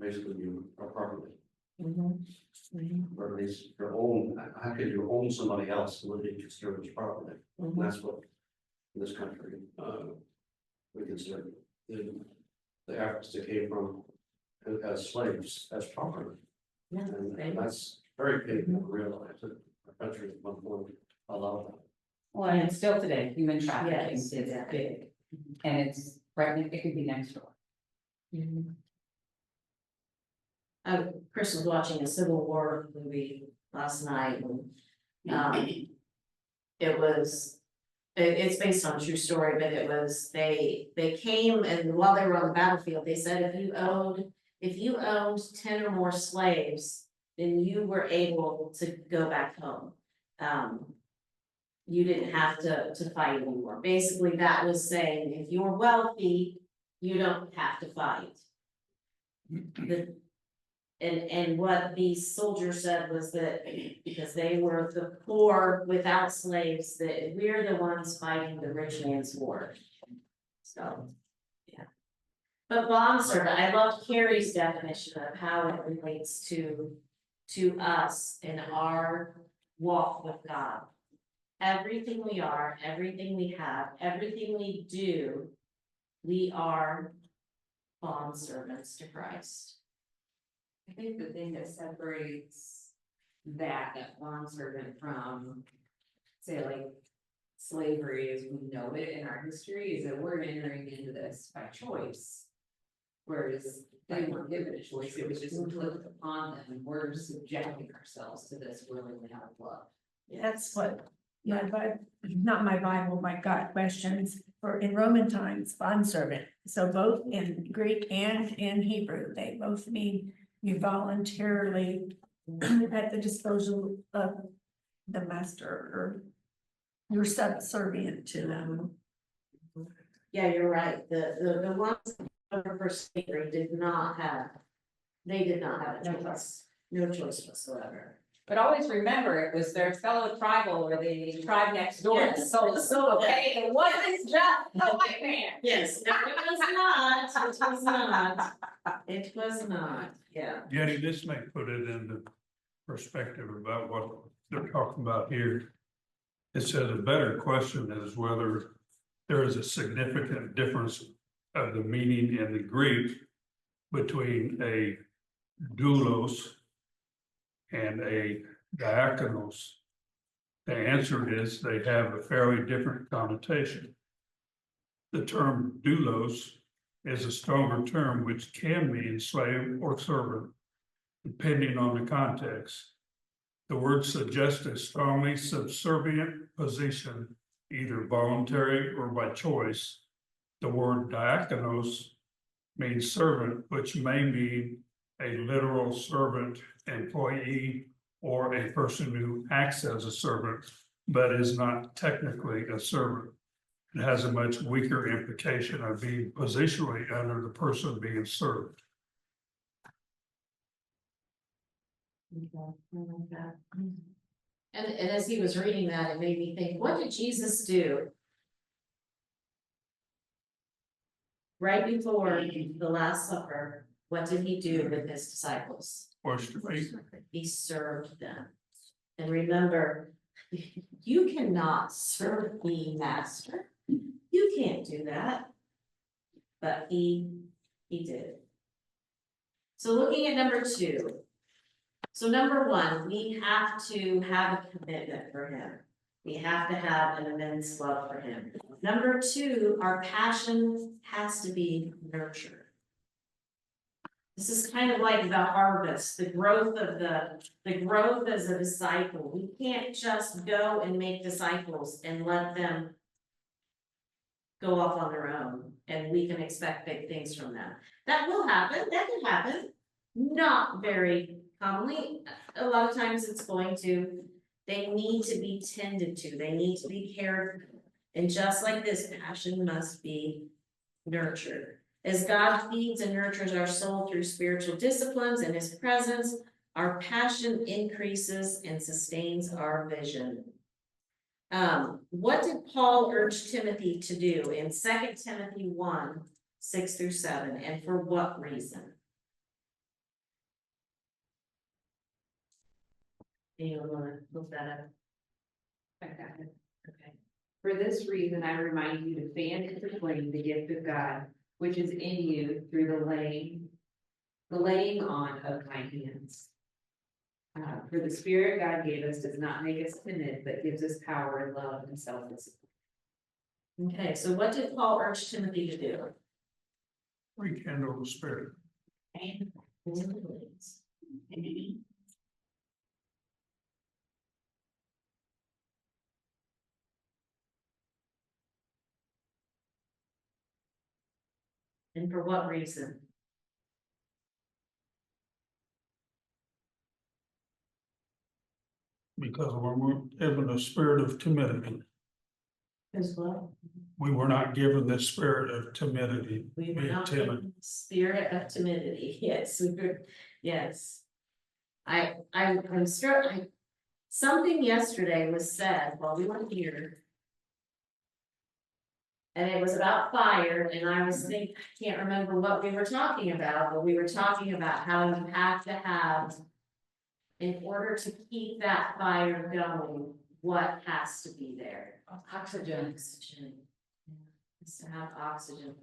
basically you are property. Or at least your own, how could you own somebody else and live in your service property? And that's what in this country, we consider the Africans that came from as slaves, as property. And that's very big to realize that our country at one point allowed that. Well, and it's still today, human trafficking Yes, is yeah. big. And it's right, it could be next door. Chris was watching a Civil War movie last night, and it's based on a true story, but it was, they came, and while they were on the battlefield, they said if you owned 10 or more slaves, then you were able to go back home. You didn't have to fight anymore. Basically, that was saying, if you're wealthy, you don't have to fight. And what these soldiers said was that because they were the poor without slaves, that we're the ones fighting the rich man's war. So, yeah. But bond servant, I love Carrie's definition of how it relates to us in our walk with God. Everything we are, everything we have, everything we do, we are bond servants to Christ. I think the thing that separates that bondservant from, say, like slavery as we know it in our history is that we're entering into this by choice. Whereas they were given a choice, it was just inflicted upon them, and we're subjecting ourselves to this willingly out of love. That's what my Bible, not my Bible, my God questions for in Roman times, bondservant. So both in Greek and in Hebrew, they both mean you voluntarily at the disposal of the master or you're subservient to them. Yeah, you're right. The ones over for slavery did not have a choice, no choice whatsoever. But always remember, it was their fellow tribal or the tribe next door, Yes. so, okay, it wasn't just the white man. Yes, no, it was not, it was not, it was not, yeah. Jenny, this may put it into perspective about what they're talking about here. It says a better question is whether there is a significant difference of the meaning in the Greek between a doulos and a diakonos. The answer is they have a fairly different connotation. The term doulos is a stronger term which can mean slave or servant, depending on the context. The word suggests a strongly subservient position, either voluntary or by choice. The word diakonos means servant, which may mean a literal servant, employee, or a person who acts as a servant, but is not technically a servant. It has a much weaker implication of being positionally under the person being served. And as he was reading that, it made me think, what did Jesus do? Right before the Last Supper, what did he do with his disciples? Washed your feet. He served them. And remember, you cannot serve the master. You can't do that. But he did. So looking at number 2. So number 1, we have to have a commitment for him. We have to have an immense love for him. Number 2, our passion has to be nurtured. This is kind of like the harvest, the growth of the growth as a disciple. We can't just go and make disciples and let them go off on their own and we can expect big things from them. That will happen, that can happen. Not very commonly, a lot of times it's going to, they need to be tended to, they need to be cared for. And just like this, passion must be nurtured. As God feeds and nurtures our soul through spiritual disciplines and his presence, our passion increases and sustains our vision. What did Paul urge Timothy to do in 2 Timothy 1, 6-7, and for what reason? Anyone want to look that up? I got it. Okay. For this reason, I remind you to fan into flame the gift of God, which is in you through the laying on of my hands. For the spirit God gave us does not make us timid, but gives us power, love, and self-discipline. Okay, so what did Paul urge Timothy to do? Rekindle the spirit. And for what reason? Because we weren't given a spirit of timidity. As well. We were not given the spirit of timidity. We were being not timid. in spirit of timidity, yes, we were, yes. I'm struck, something yesterday was said while we were here. And it was about fire, and I was thinking, I can't remember what we were talking about, but we were talking about how you have to have. In order to keep that fire going, what has to be there? Oxygen. Oxygen. Has to have oxygen,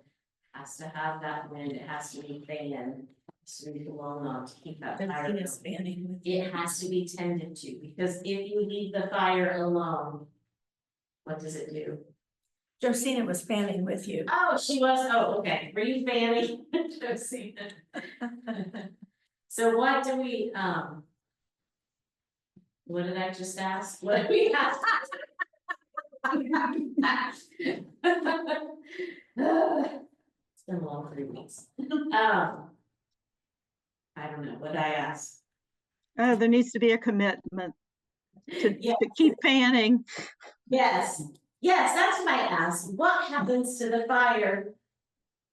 has to have that wind, it has to be fanned. So you will not to keep that I've fire. seen going. it spanning with. It has to be tended to, because if you leave the fire alone, what does it do? Josina was fanning with you. Oh, she was, oh, okay, were you Fanny? Josina. So what do we, what did I just ask? What do we have? It's been a long 3 weeks. I don't know, what did I ask? There needs to be a commitment to Yeah. keep fanning. Yes, yes, that's what I asked. What happens to the fire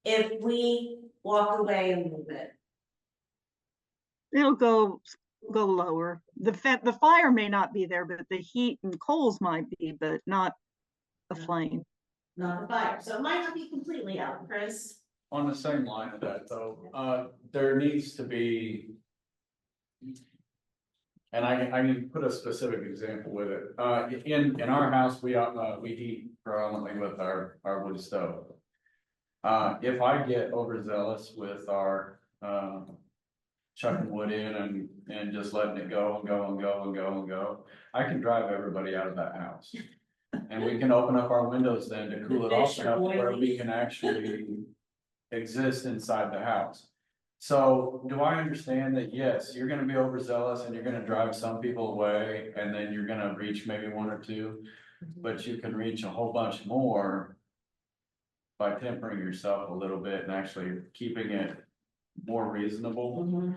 if we walk away and move it? It'll go lower. The fire may not be there, but the heat and coals might be, but not a flame. Not the fire, so it might not be completely out, Chris. On the same line of that though, there needs to be. And I can put a specific example with it. In our house, we heat predominantly with our wood stove. If I get overzealous with our, chucking wood in and just letting it go and go and go and go and go, I can drive everybody out of that house. And we can open up our windows then to cool it off enough where we can actually exist inside the house. So do I understand that, yes, you're gonna be overzealous and you're gonna drive some people away and then you're gonna reach maybe 1 or 2, but you can reach a whole bunch more by tempering yourself a little bit and actually keeping it more reasonable.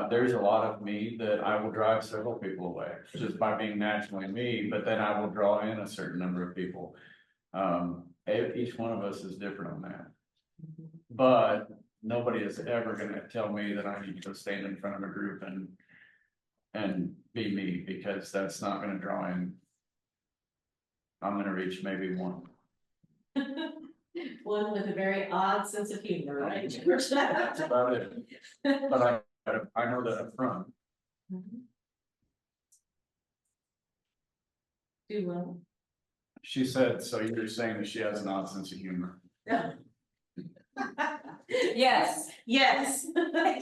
There's a lot of me that I will drive several people away just by being naturally me, but then I will draw in a certain number of people. Each one of us is different on that. But nobody is ever gonna tell me that I need to go stand in front of a group and be me, because that's not gonna draw in. I'm gonna reach maybe 1. One with a very odd sense of humor, right? That's about it. But I know that up front. Do well. She said, so you're saying that she has an odd sense of humor. Yes, Yes.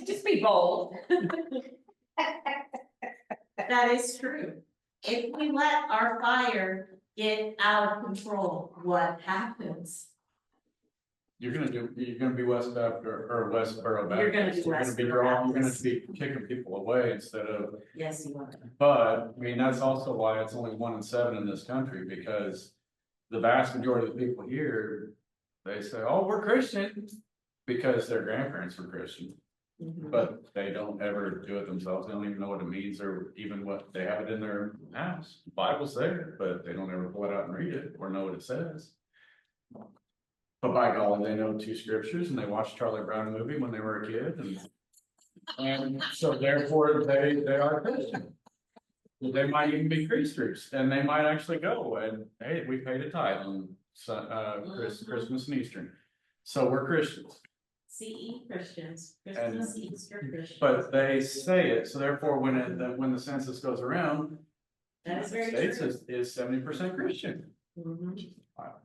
just be bold. That is true. If we let our fire get out of control, what happens? You're gonna be West Baptist or Westboro Baptist. You're gonna be Westboro You're gonna Baptist. be kicking people away instead of, Yes, you are. but I mean, that's also why it's only 1 in 7 in this country, because the vast majority of the people here, they say, oh, we're Christians, because their grandparents were Christian, but they don't ever do it themselves. They don't even know what it means or even what they have it in their house. The Bible's there, but they don't ever pull it out and read it or know what it says. But by golly, they know 2 scriptures and they watched Charlie Brown movie when they were a kid, and so therefore they are Christian. They might even be Christians, and they might actually go and, hey, we paid a tithe on Christmas and Easter. So we're Christians, CE Christians, Christmas, Easter Christians. but they say it, so therefore when the census goes around. That is very States true. is 70% Christian. Wow.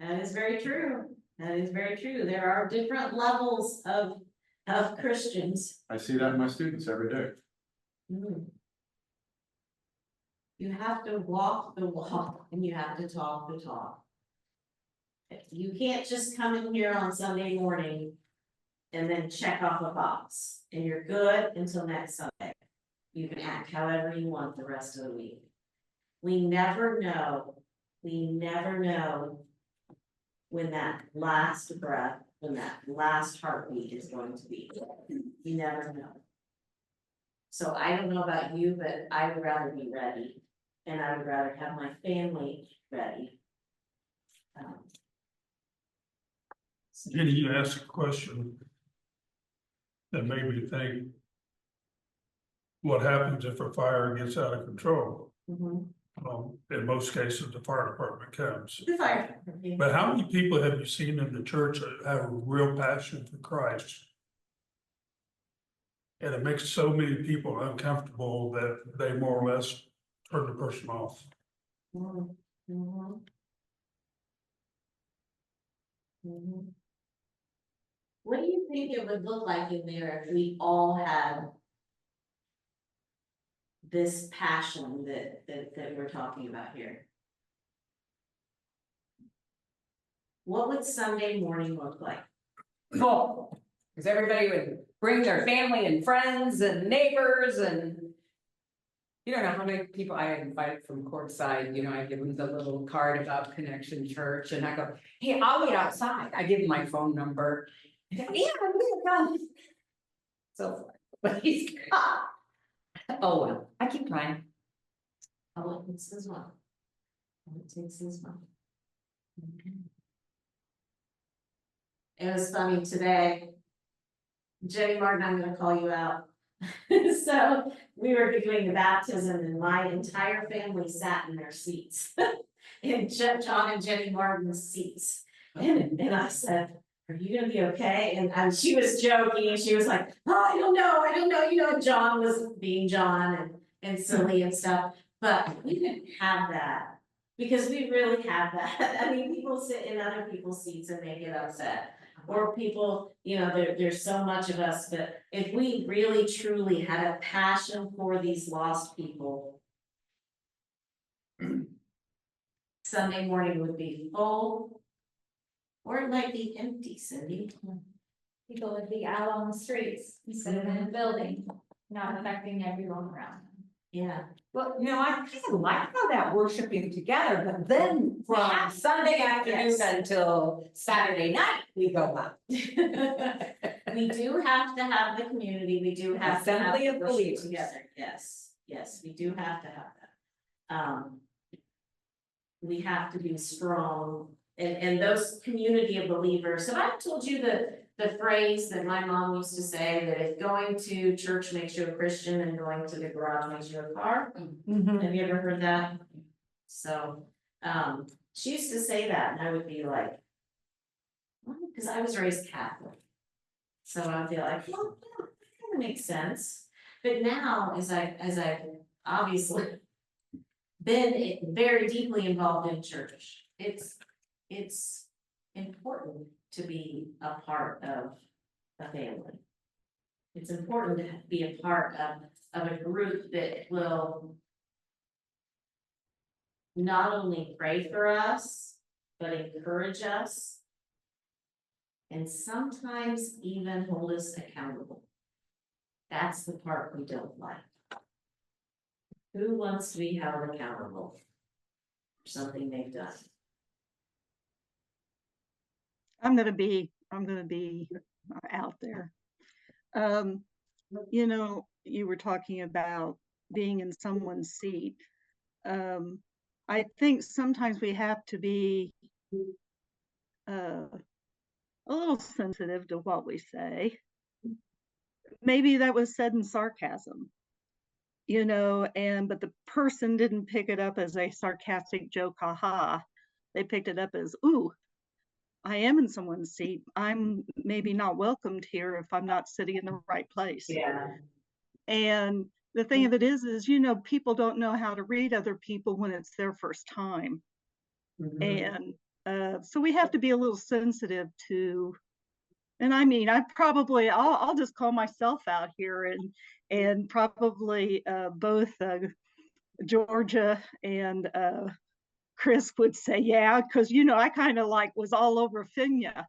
That is very true. That is very true. There are different levels of Christians. I see that in my students every day. You have to walk the walk and you have to talk the talk. You can't just come in here on Sunday morning and then check off a box and you're good until next Sunday. You can act however you want the rest of the week. We never know when that last breath, when that last heartbeat is going to be. You never know. So I don't know about you, but I would rather be ready, and I would rather have my family ready. Jenny, you asked a question that made me think, what happens if a fire gets out of control? In most cases, the fire department comes. The fire. But how many people have you seen in the church that have a real passion for Christ? And it makes so many people uncomfortable that they more or less turn the person off. What do you think it would look like in there if we all had this passion that we're talking about here? What would Sunday morning look like? Full, because everybody would bring their family and friends and neighbors and. You don't know how many people I invite from Courtside, you know, I give them the little card about Connection Church and I go, hey, I'll wait outside. I give them my phone number. And they go, yeah, I'm gonna come. So, but he's, oh, well, I keep trying. Oh, it takes this one. It takes this one. Okay. It was funny today. Jenny Martin, I'm gonna call you out. So we were doing the baptism and my entire family sat in their seats. In John and Jenny Martin's seats. And I said, are you gonna be okay? And she was joking and she was like, oh, I don't know, you know, John was being John and silly and stuff. But we didn't have that because we really have that. I mean, people sit in other people's seats and they get upset. Or people, you know, there's so much of us, but if we really truly had a passion for these lost people, Sunday morning would be full, or it might be empty, Cindy. People would be out on the streets instead of in a building, not affecting everyone around them. Yeah. Well, you know, I kind of like how that worshiping together, but then from Sunday afternoon Yes. until Saturday night, we go out. We do have to have the community, we do have to have Assembly of worship believers. together, yes, we do have to have that. We have to be strong, and those community of believers, have I told you the phrase that my mom used to say, that if going to church makes you a Christian and going to the garage makes you a car? Have you ever heard that? So, she used to say that, and I would be like, because I was raised Catholic. So I'd be like, well, yeah, that kind of makes sense. But now, as I've obviously been very deeply involved in church, it's important to be a part of a family. It's important to be a part of a group that will not only pray for us, but encourage us. And sometimes even hold us accountable. That's the part we don't like. Who wants to be held accountable for something they've done? I'm gonna be out there. You know, you were talking about being in someone's seat. I think sometimes we have to be a little sensitive to what we say. Maybe that was said in sarcasm, you know, but the person didn't pick it up as a sarcastic joke, haha. They picked it up as, ooh, I am in someone's seat. I'm maybe not welcomed here if I'm not sitting in the right place. Yeah. And the thing of it is, you know, people don't know how to read other people when it's their first time. And so we have to be a little sensitive to, and I mean, I'll just call myself out here, and probably both Georgia and Chris would say, yeah, because, you know, I kind of like was all over Finya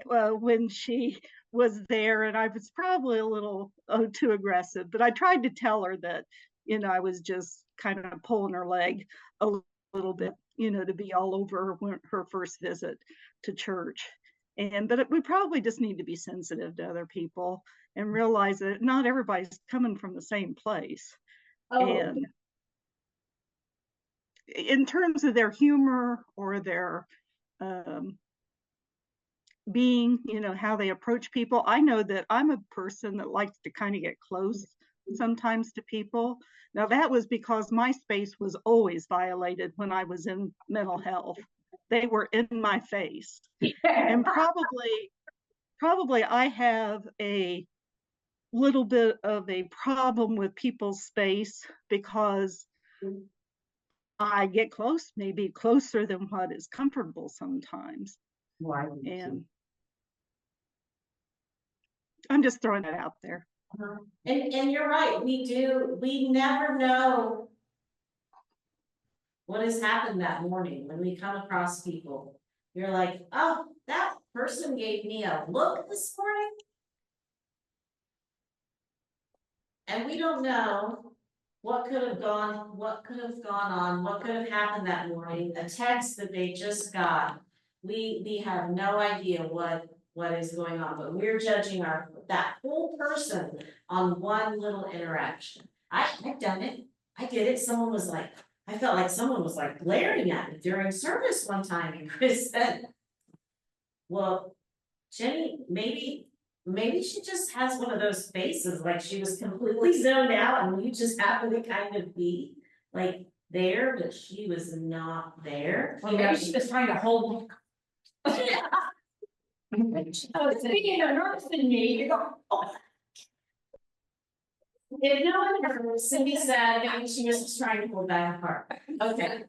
when she was there, and I was probably a little too aggressive, but I tried to tell her that, you know, I was just kind of pulling her leg a little bit, you know, to be all over her first visit to church. But we probably just need to be sensitive to other people and realize that not everybody's coming from the same place. And in terms of their humor or their being, you know, how they approach people, I know that I'm a person that likes to kind of get close sometimes to people. Now that was because my space was always violated when I was in mental health. They were in my face. And probably I have a little bit of a problem with people's space because I get close, maybe closer than what is comfortable sometimes. And I'm just throwing that out there. And you're right, we never know what has happened that morning when we come across people. You're like, oh, that person gave me a look this morning. And we don't know what could have gone on, what could have happened that morning, a text that they just got. We have no idea what is going on, but we're judging that whole person on one little interaction. I've done it, I did it, I felt like someone was like glaring at me during service one time, and Chris said, well, Jenny, maybe she just has one of those faces, like she was completely zoned out and you just happen to kind of be like there, but she was not there. Well, maybe she was trying to hold. Being a nurse in me, you go, oh. If no one heard, Cindy said, maybe she was just trying to pull back apart. Okay.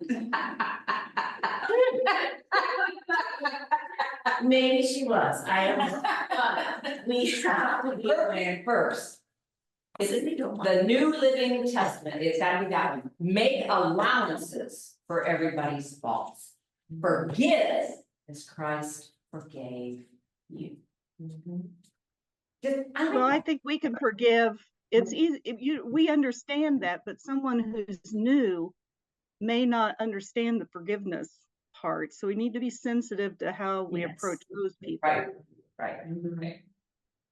Maybe she was, I don't know. We have to be aware. First. Is it the New Living Testament? It's gotta be that one. Make allowances for everybody's faults. Forgive as Christ forgave you. Well, I think we can forgive. It's easy, we understand that, but someone who's new may not understand the forgiveness part. So we need to be sensitive to how we approach those people. Right.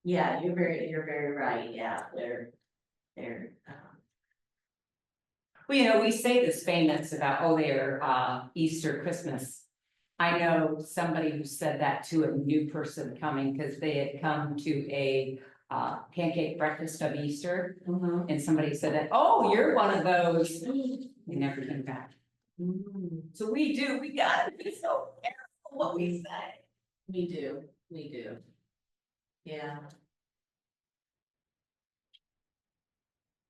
Yeah, you're very right, yeah, they're. Well, we say this famous about, oh, they're Easter, Christmas. I know somebody who said that to a new person coming because they had come to a pancake breakfast of Easter. And somebody said that, oh, you're one of those. They never came back. So we gotta be so careful what we say. We do. Yeah.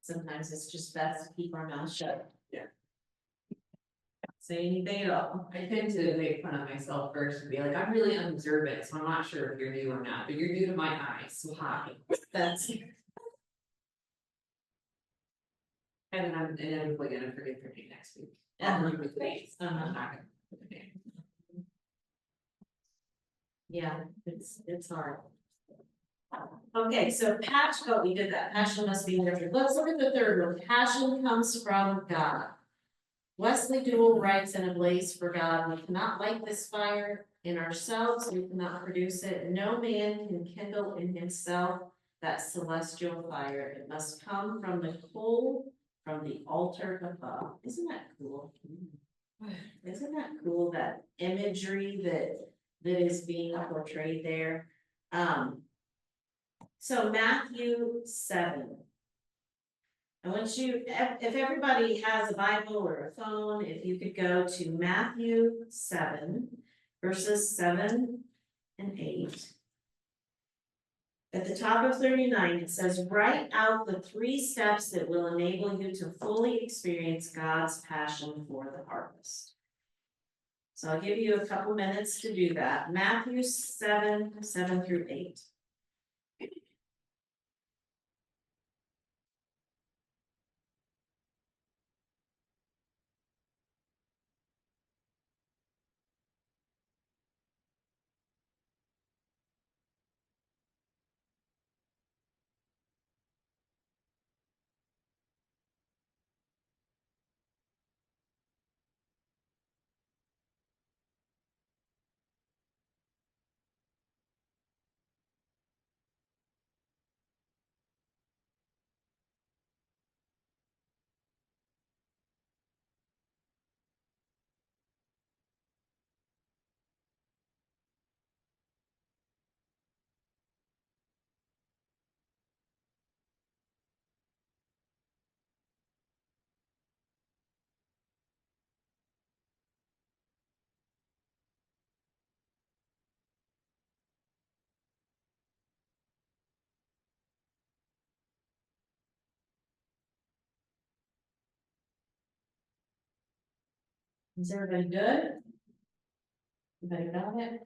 Sometimes it's just best to keep our mouth shut. Yeah. Say anything at all. I tend to make fun of myself first and be like, I'm really unobservant, so I'm not sure if you're new or not, but you're new to my eyes, so hi. That's. And then I'm inevitably gonna forget your name next week. With face. I'm not gonna forget your name. Yeah, it's hard. Okay, so we did that, passion must be nurtured. Let's look at the third one, passion comes from God. Wesley Duell writes in A Blaze for God, we cannot light this fire in ourselves, we cannot produce it, no man can kindle in himself that celestial fire, it must come from the coal from the altar above. Isn't that cool? Isn't that cool, that imagery that is being portrayed there? So Matthew 7. I want you, if everybody has a Bible or a phone, if you could go to Matthew 7, verses 7 and 8. At the top of 39, it says, write out the 3 steps that will enable you to fully experience God's passion for the harvest. So I'll give you a couple minutes to do that. Matthew 7, 7 through 8. Is everybody good? Everybody got it?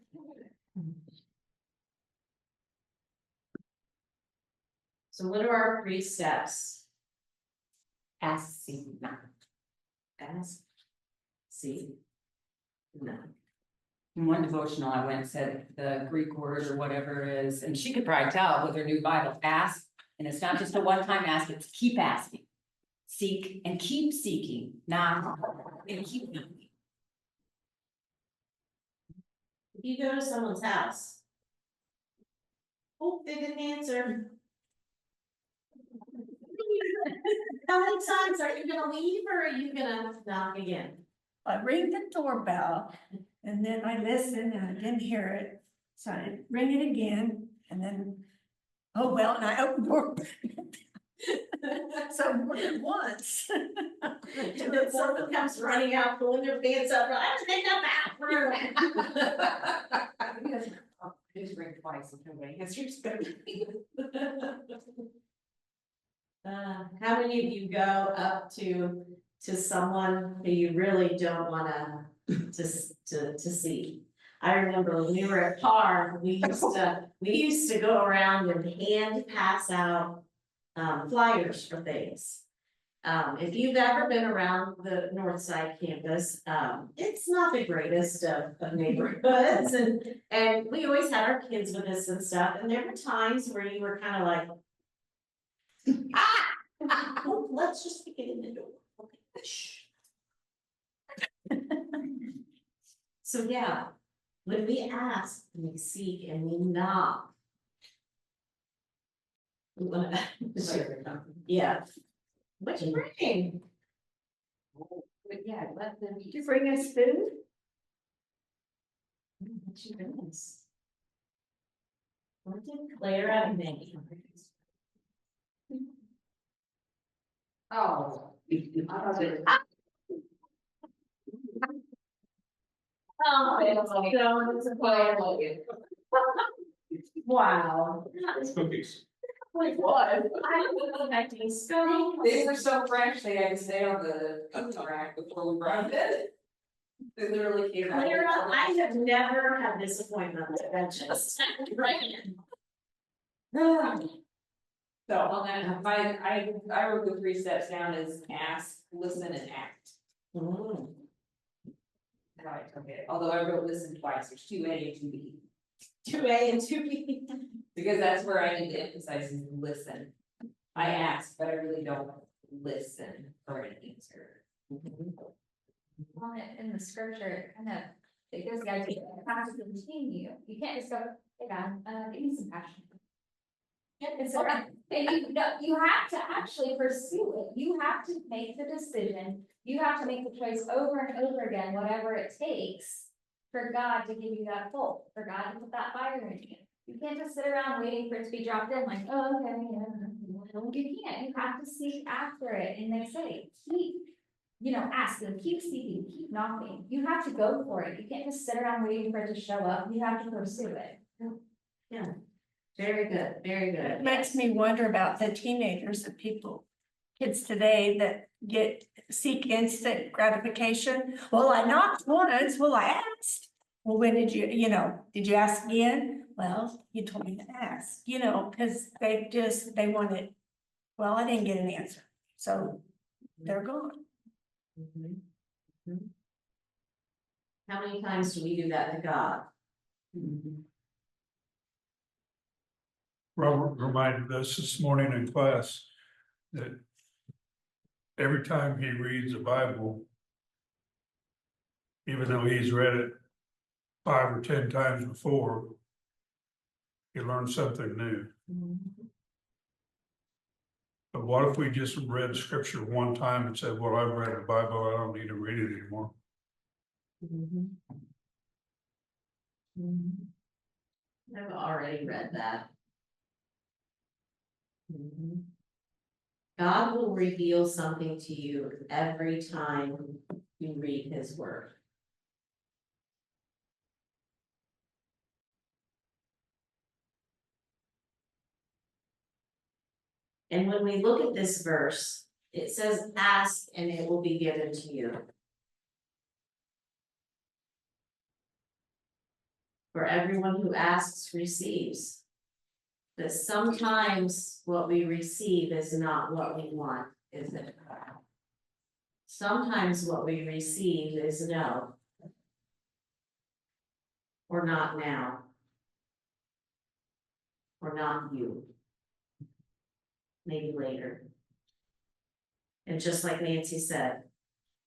So what are our 3 steps? Ask, seek, knock. Ask, see, no. In one devotional, I went and said the Greek word or whatever it is, and she could probably tell with her new Bible, ask, and it's not just a one-time ask, it's keep asking. Seek and keep seeking, knock and keep knocking. If you go to someone's house. Oh, they didn't answer. How many times are you gonna leave or are you gonna knock again? I ring the doorbell and then I listen and I didn't hear it. So I ring it again and then, oh, well, and I open the door. So more than once. And then someone comes running out, pulling their pants up, I have to take that bathroom. Just ring twice and nobody answers. How many of you go up to someone who you really don't wanna to see? I remember when we were at PAR, we used to go around and hand pass out flyers for things. If you've ever been around the Northside campus, it's not the greatest of neighborhoods and we always had our kids with us and stuff, and there were times where you were kind of like, well, let's just get in the door. Okay. Shh. So yeah, when we ask, we seek, and we knock. We wanna- Yeah. What you bring? But yeah, let them. Did you bring us food? What you bring us? What did Clara make? Oh. Oh, it's a Clara. Wow. It's cookies. Wait, what? I was expecting scones. They were so fresh, they had to stay on the cookie rack before we brought it. They literally came out. Clara, I have never had disappointment that just right. So on that, I wrote the 3 steps down as ask, listen, and act. Right, okay, although I wrote listen twice, there's 2A and 2B. 2A and 2B. Because that's where I need to emphasize is listen. I ask, but I really don't listen for an answer. On it in the scripture, it kind of, it gives the idea that it has to continue. You can't just go, hey God, give me some passion. It's around, and you have to actually pursue it. You have to make the decision. You have to make the choice over and over again, whatever it takes for God to give you that hope, for God to put that fire in you. You can't just sit around waiting for it to be dropped in like, oh, okay, yeah. You can't. You have to seek after it. And they say, keep, asking, keep seeking, keep knocking. You have to go for it. You can't just sit around waiting for it to show up. You have to pursue it. Yeah. Very good, very good. It makes me wonder about the teenagers and kids today that seek instant gratification. Well, I knocked once, well, I asked. Well, when did did you ask again? Well, you told me to ask, because they wanted, well, I didn't get an answer, so they're gone. How many times do we do that to God? Robert reminded us this morning in class that every time he reads the Bible, even though he's read it 5 or 10 times before, he learns something new. But what if we just read scripture one time and said, well, I've read the Bible, I don't need to read it anymore? I've already read that. God will reveal something to you every time you read his word. And when we look at this verse, it says, ask and it will be given to you. For everyone who asks receives. that sometimes what we receive is not what we want, is it? Sometimes what we receive is no. Or not now. Or not you. Maybe later. And just like Nancy said,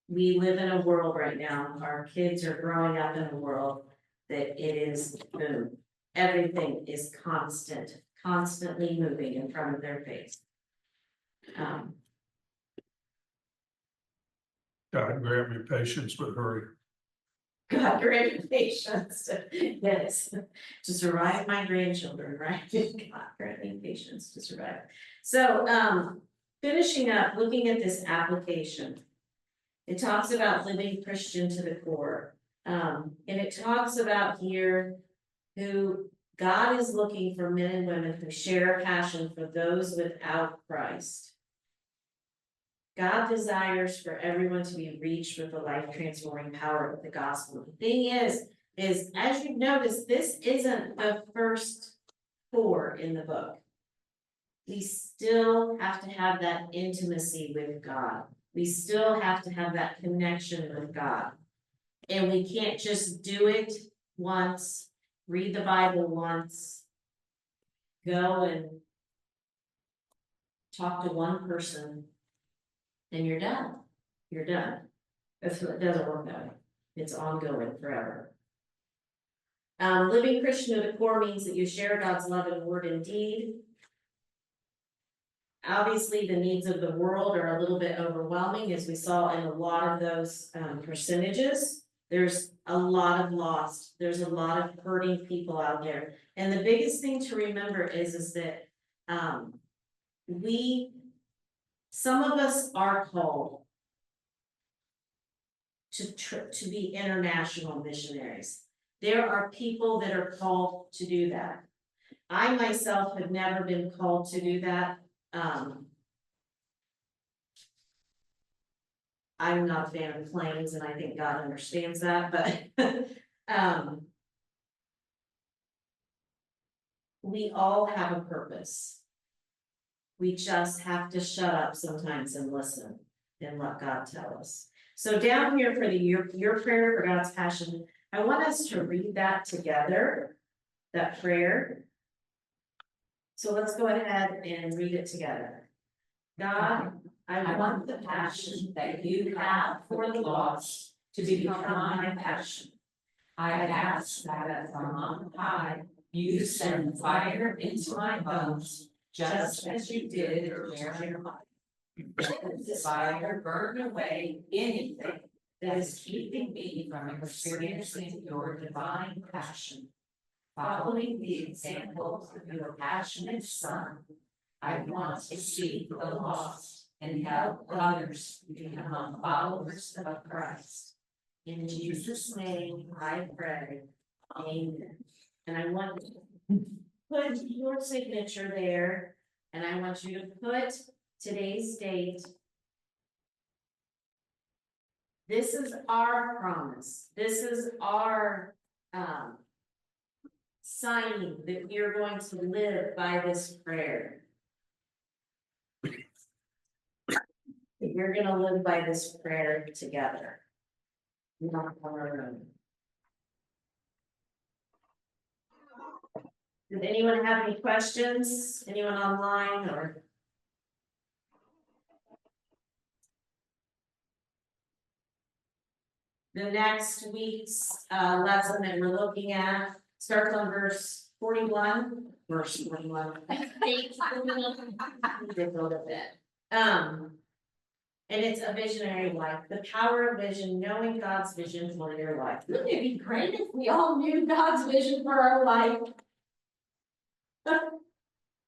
we live in a world right now, our kids are growing up in a world that it is boom. Everything is constantly moving in front of their face. God grant me patience with her. God grant me patience, yes, to survive my grandchildren, right? God grant me patience to survive. So, finishing up, looking at this application. It talks about living Christian to the core. And it talks about here who God is looking for men and women who share a passion for those without Christ. God desires for everyone to be reached with the life-transforming power of the gospel. The thing is as you've noticed, this isn't the first 4 in the book. We still have to have that intimacy with God. We still have to have that connection with God. And we can't just do it once, read the Bible once, go and talk to one person, and you're done. You're done. It doesn't work that way. It's ongoing forever. Living Christian to the core means that you share God's love in word and deed. Obviously, the needs of the world are a little bit overwhelming, as we saw in a lot of those percentages. There's a lot of lost. There's a lot of hurting people out there. And the biggest thing to remember is that some of us are called to be international missionaries. There are people that are called to do that. I myself have never been called to do that. I'm not a fan of planes, and I think God understands that, but we all have a purpose. We just have to shut up sometimes and listen and let God tell us. So down here for your prayer for God's passion, I want us to read that together, that prayer. So let's go ahead and read it together. God, I want the passion that you have for the lost to become my passion. I ask that from on high, you send fire into my bones, just as you did Jeremiah. Let this fire burn away anything that is keeping me from experiencing your divine passion. Following the example of your passionate Son, I want to see the lost and help others become followers of Christ. In Jesus' name I pray, amen. And I want to put your signature there, and I want you to put today's date. This is our promise. This is our signing that we are going to live by this prayer. We're going to live by this prayer together. Not on our own. Does anyone have any questions? Anyone online or? The next week's lesson that we're looking at starts on verse 41. Verse 41. Did a little bit. And it's a visionary life, the power of vision, knowing God's vision for your life. Wouldn't it be great if we all knew God's vision for our life?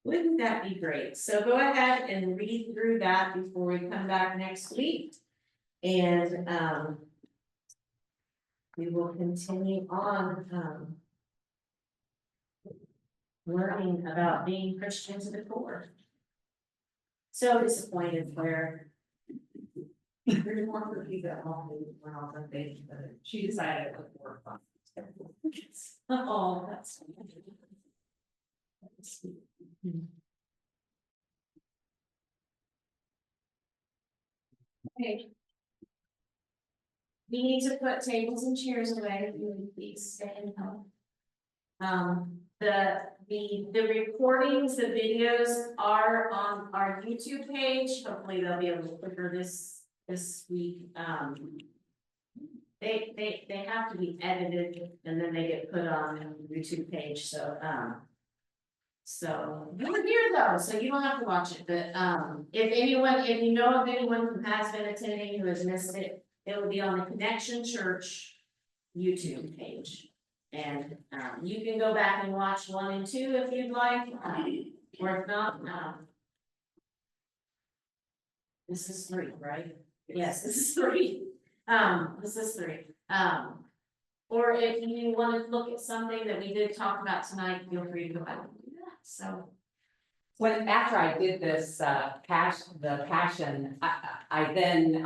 Wouldn't that be great? So go ahead and read through that before we come back next week. And we will continue on learning about being Christian to the core. So disappointed where there's more for people at home who went off on page, but she decided to put more fun. Oh, that's. Okay. We need to put tables and chairs away, if you would please stay and help. The recordings, the videos are on our YouTube page, hopefully they'll be a little quicker this week, they have to be edited and then they get put on the YouTube page, so, so, you're here though, so you don't have to watch it, but, if you know of anyone who has been attending who has missed it, it will be on the Connection Church YouTube page. And, you can go back and watch 1 and 2 if you'd like, or if not, this is 3, right? Yes, this is 3. This is 3. Or if you want to look at something that we did talk about tonight, feel free to go back and do that, so. When, after I did this, passion, I then,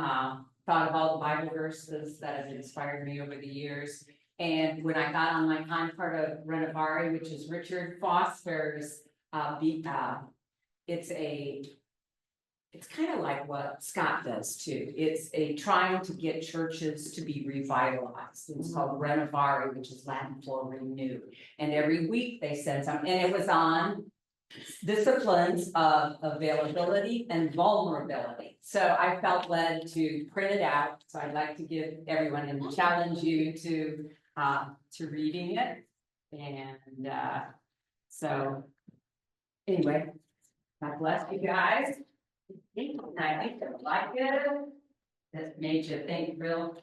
thought of all the Bible verses that have inspired me over the years. And when I got on my, I'm part of Renovari, which is Richard Foster's, it's kind of like what Scott does too. It's trying to get churches to be revitalized. It's called Renovari, which is Latin for renew. And every week they send something, and it was on disciplines of availability and vulnerability. So I felt led to print it out. So I'd like to give everyone and challenge you to reading it. And so anyway, God bless you guys. I think you'll like it. That made you think real